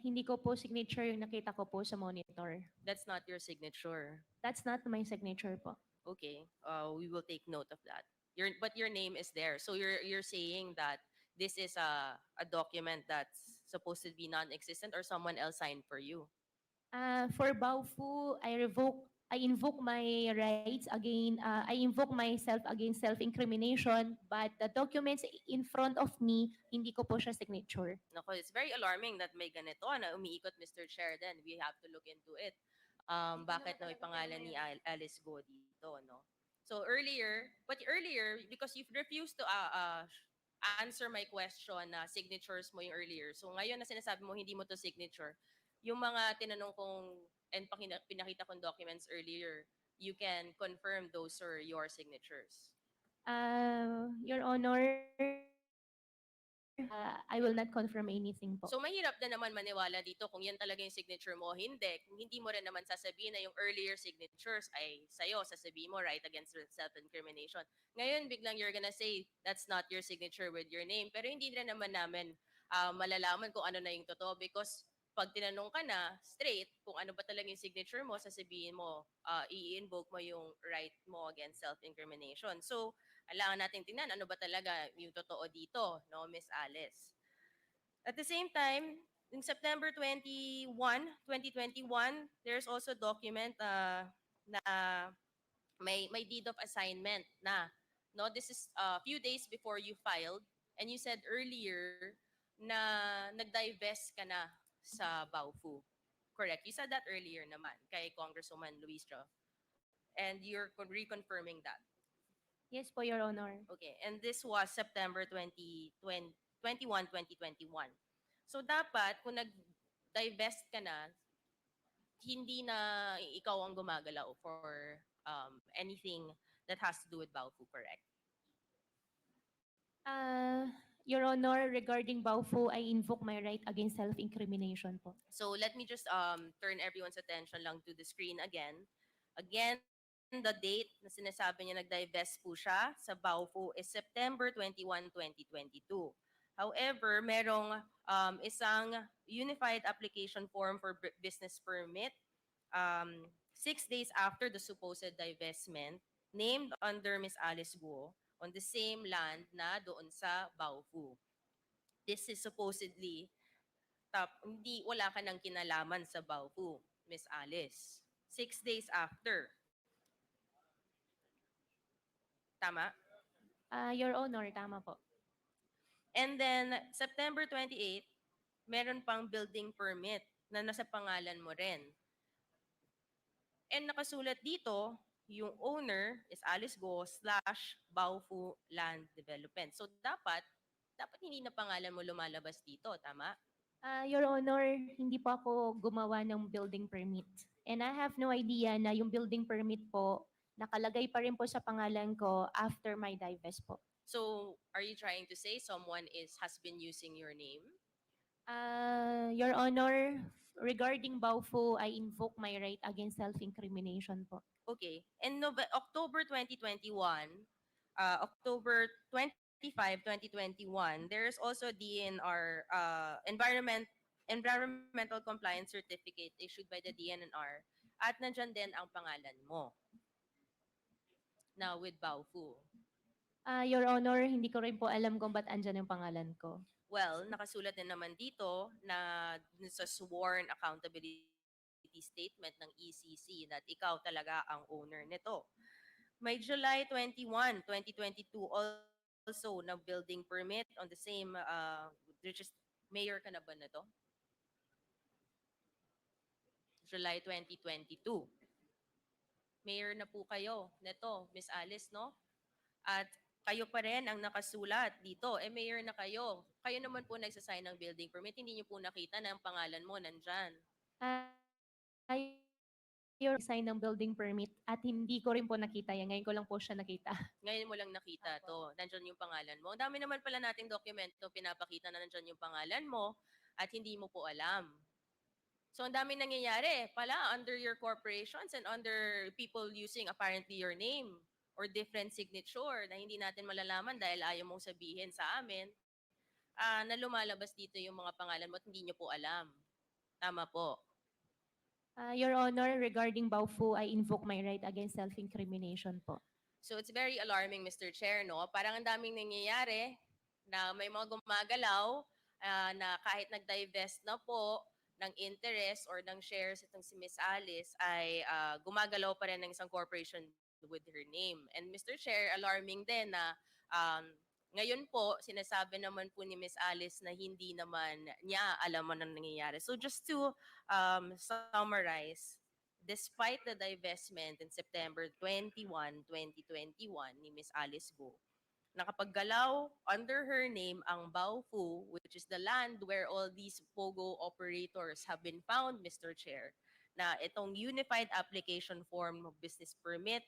Speaker 2: hindi ko po signature yung nakita ko po sa monitor.
Speaker 6: That's not your signature.
Speaker 2: That's not my signature po.
Speaker 6: Okay, we will take note of that. But your name is there. So you're saying that this is a document that's supposed to be non-existent or someone else signed for you?
Speaker 2: For Baofu, I invoke my rights again. I invoke myself against self-incrimination, but the documents in front of me, hindi ko po siya signature.
Speaker 6: Nako, it's very alarming that may ganito na umiikot, Mr. Chair, then we have to look into it. Bakit na may pangalan ni Alice Go dito, no? So earlier, because you've refused to answer my question na signatures mo yung earlier. So ngayon na sinasabi mo hindi mo to signature, yung mga tinanong kong and pinakita kong documents earlier, you can confirm those are your signatures.
Speaker 2: Your Honor, I will not confirm anything po.
Speaker 6: So mahirap na naman maniwala dito kung yan talaga yung signature mo o hindi. Kung hindi mo rin naman sasabihin na yung earlier signatures ay sa'yo, sasabihin mo right against self-incrimination. Ngayon, biglang you're gonna say that's not your signature with your name. Pero hindi rin naman namin malalaman kung ano na yung totoo because pag tinanong ka na straight kung ano ba talaga yung signature mo, sasabihin mo, i-invoke mo yung right mo against self-incrimination. So, kailangan natin tingnan ano ba talaga yung totoo dito, no, Miss Alice. At the same time, in September 21, 2021, there's also a document na may deed of assignment na. No, this is a few days before you filed and you said earlier na nag-divest ka na sa Baofu. Correct. You said that earlier naman kay Congresswoman Luis Jo. And you're reconfirming that.
Speaker 2: Yes po, Your Honor.
Speaker 6: Okay, and this was September 21, 2021. So dapat kung nag-divest ka na, hindi na ikaw ang gumagalaw for anything that has to do with Baofu, correct?
Speaker 2: Your Honor, regarding Baofu, I invoke my right against self-incrimination po.
Speaker 6: So let me just turn everyone's attention lang to the screen again. Again, the date na sinasabi niya nag-divest po siya sa Baofu is September 21, 2022. However, merong isang unified application form for business permit 6 days after the supposed divestment named under Miss Alice Guo on the same land na doon sa Baofu. This is supposedly wala ka nang kinalaman sa Baofu, Miss Alice. 6 days after. Tama?
Speaker 2: Your Honor, tama po.
Speaker 6: And then, September 28, meron pang building permit na nasa pangalan mo rin. And nakasulat dito, yung owner is Alice Go / Baofu Land Development. So, dapat hindi na pangalan mo lumalabas dito, tama?
Speaker 2: Your Honor, hindi po ako gumawa ng building permit. And I have no idea na yung building permit po, nakalagay pa rin po sa pangalan ko after my divest po.
Speaker 6: So, are you trying to say someone has been using your name?
Speaker 2: Your Honor, regarding Baofu, I invoke my right against self-incrimination po.
Speaker 6: Okay. And October 2021, October 25, 2021, there's also DNR environmental compliance certificate issued by the DNR at nandyan din ang pangalan mo. Now with Baofu.
Speaker 2: Your Honor, hindi ko rin po alam kung ba't andyan yung pangalan ko.
Speaker 6: Well, nakasulat din naman dito na sa sworn accountability statement ng ECC that ikaw talaga ang owner nito. May July 21, 2022 also na building permit on the same, mayor ka na ba nito? July 2022. Mayor na po kayo nito, Miss Alice, no? At kayo pa rin ang nakasulat dito. Mayor na kayo. Kayo naman po nagsasign ng building permit. Hindi niyo po nakita na ang pangalan mo nandyan.
Speaker 2: Your sign ng building permit at hindi ko rin po nakita yan. Ngayon ko lang po siya nakita.
Speaker 6: Ngayon mo lang nakita to. Nandyan yung pangalan mo. Ang dami naman pala nating dokumento pinapakita na nandyan yung pangalan mo at hindi mo po alam. So, ang dami nangyayari pala under your corporations and under people using apparently your name or different signature na hindi natin malalaman dahil ayaw mong sabihin sa amin na lumalabas dito yung mga pangalan mo at hindi nyo po alam. Tama po.
Speaker 2: Your Honor, regarding Baofu, I invoke my right against self-incrimination po.
Speaker 6: So it's very alarming, Mr. Chair, no? Parang ang daming nangyayari na may mga gumagalaw na kahit nag-divest na po ng interest or ng shares itong si Miss Alice ay gumagalaw pa rin ng isang corporation with her name. And Mr. Chair, alarming din na ngayon po, sinasabi naman po ni Miss Alice na hindi naman niya alam ano nangyayari. So just to summarize, despite the divestment in September 21, 2021 ni Miss Alice Go, nakapaggalaw under her name ang Baofu, which is the land where all these POGO operators have been found, Mr. Chair, na itong unified application form of business permit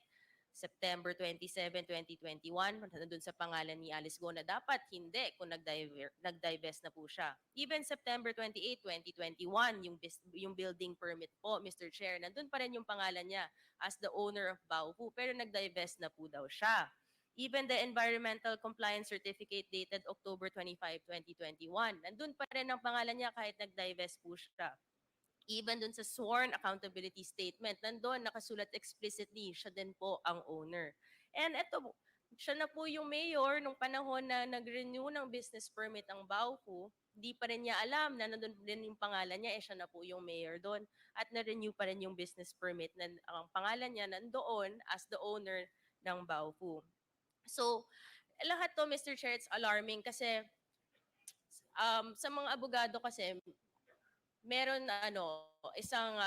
Speaker 6: September 27, 2021, nandun sa pangalan ni Alice Go na dapat hindi kung nag-divest na po siya. Even September 28, 2021, yung building permit po, Mr. Chair, nandun pa rin yung pangalan niya as the owner of Baofu, pero nag-divest na po daw siya. Even the environmental compliance certificate dated October 25, 2021, nandun pa rin ang pangalan niya kahit nag-divest po siya. Even dun sa sworn accountability statement, nandun nakasulat explicitly, siya din po ang owner. And eto, siya na po yung mayor nung panahon na nag-renew ng business permit ang Baofu. Di pa rin niya alam na nandun din yung pangalan niya, siya na po yung mayor doon. At na-renew pa rin yung business permit na ang pangalan niya nandoon as the owner ng Baofu. So, lahat to, Mr. Chair, it's alarming kasi sa mga abogado kasi, meron isang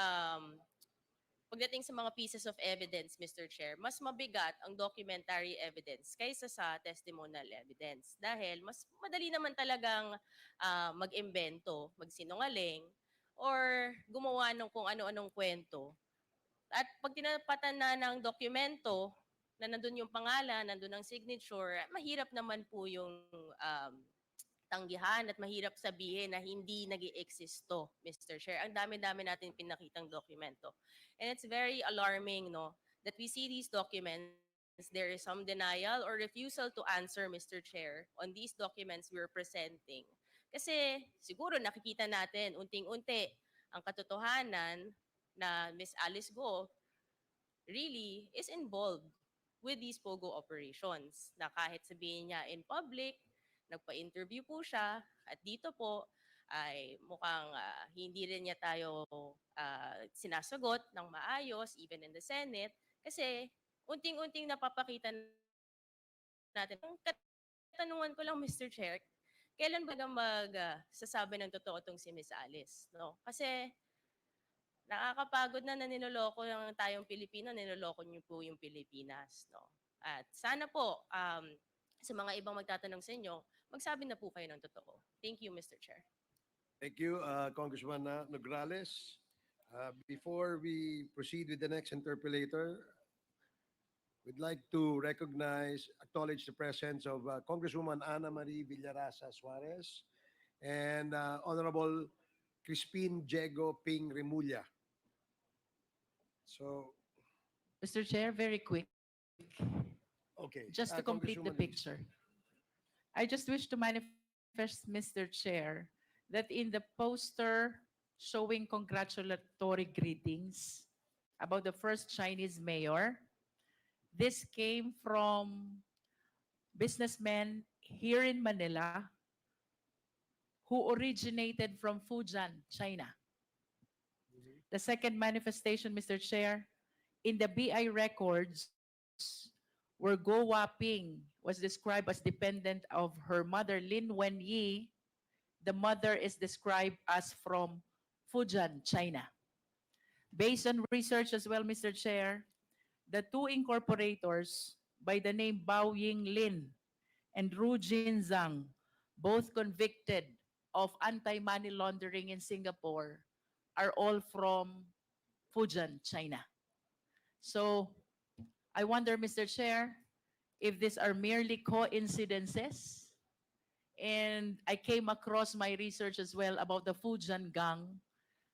Speaker 6: pagdating sa mga pieces of evidence, Mr. Chair, mas mabigat ang documentary evidence kaysa sa testimonial evidence. Dahil mas madali naman talagang mag-imbento, magsinungaling, or gumawa ng kung ano-anong kwento. At pag tinapatan na ng dokumento, na nandun yung pangalan, nandun ang signature, mahirap naman po yung tanggihan at mahirap sabihin na hindi nag-i-existo, Mr. Chair. Ang dami-dami natin pinakitang dokumento. And it's very alarming, no, that we see these documents, there is some denial or refusal to answer, Mr. Chair, on these documents we're presenting. Kasi siguro nakikita natin unting-unti ang katotohanan na Miss Alice Go really is involved with these POGO operations na kahit sabihin niya in public, nagpa-interview po siya at dito po ay mukhang hindi rin niya tayo sinasagot ng maayos even in the Senate kasi unting-unting napapakita natin. Ang katanungan ko lang, Mr. Chair, kailan ba magsasabi ng totoo itong si Miss Alice? No? Kasi nakakapagod na niloloko ng tayong Pilipino, niloloko niyo po yung Pilipinas. No? At sana po, sa mga ibang magtatanong sa inyo, magsabi na po kayo ng totoo. Thank you, Mr. Chair.
Speaker 3: Thank you, Congressman Nograles. Before we proceed with the next interpellator, we'd like to acknowledge the presence of Congresswoman Ana Marie Villarasa Suarez and Honorable Crispin Diego Ping Remulla. So,
Speaker 1: Mr. Chair, very quick.
Speaker 3: okay.
Speaker 1: Just to complete the
Speaker 3: Congresswoman Lee.
Speaker 1: picture. I just wish to manifest, Mr. Chair, that in the poster showing congratulatory greetings about the first Chinese mayor, this came from businessmen here in Manila who originated from Fujian, China. The second manifestation, Mr. Chair, in the BI records, where Go Waping was described as dependent of her mother, Lin Wenyi, the mother is described as from Fujian, China. Based on research as well, Mr. Chair, the two incorporators by the name Bao Ying Lin and Ru Jin Zhang, both convicted of anti-money laundering in Singapore, are all from Fujian, China. So I wonder, Mr. Chair, if these are merely coincidences. And I came across my research as well about the Fujian gang.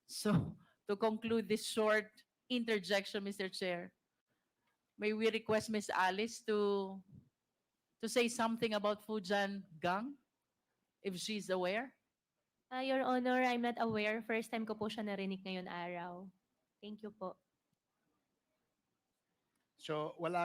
Speaker 1: So to conclude this short interjection, Mr. Chair, may we request Ms. Alice to say something about Fujian gang, if she's aware?
Speaker 2: Your Honor, I'm not aware. First time ko po siya narinig ngayon araw. Thank you po.
Speaker 3: So, wala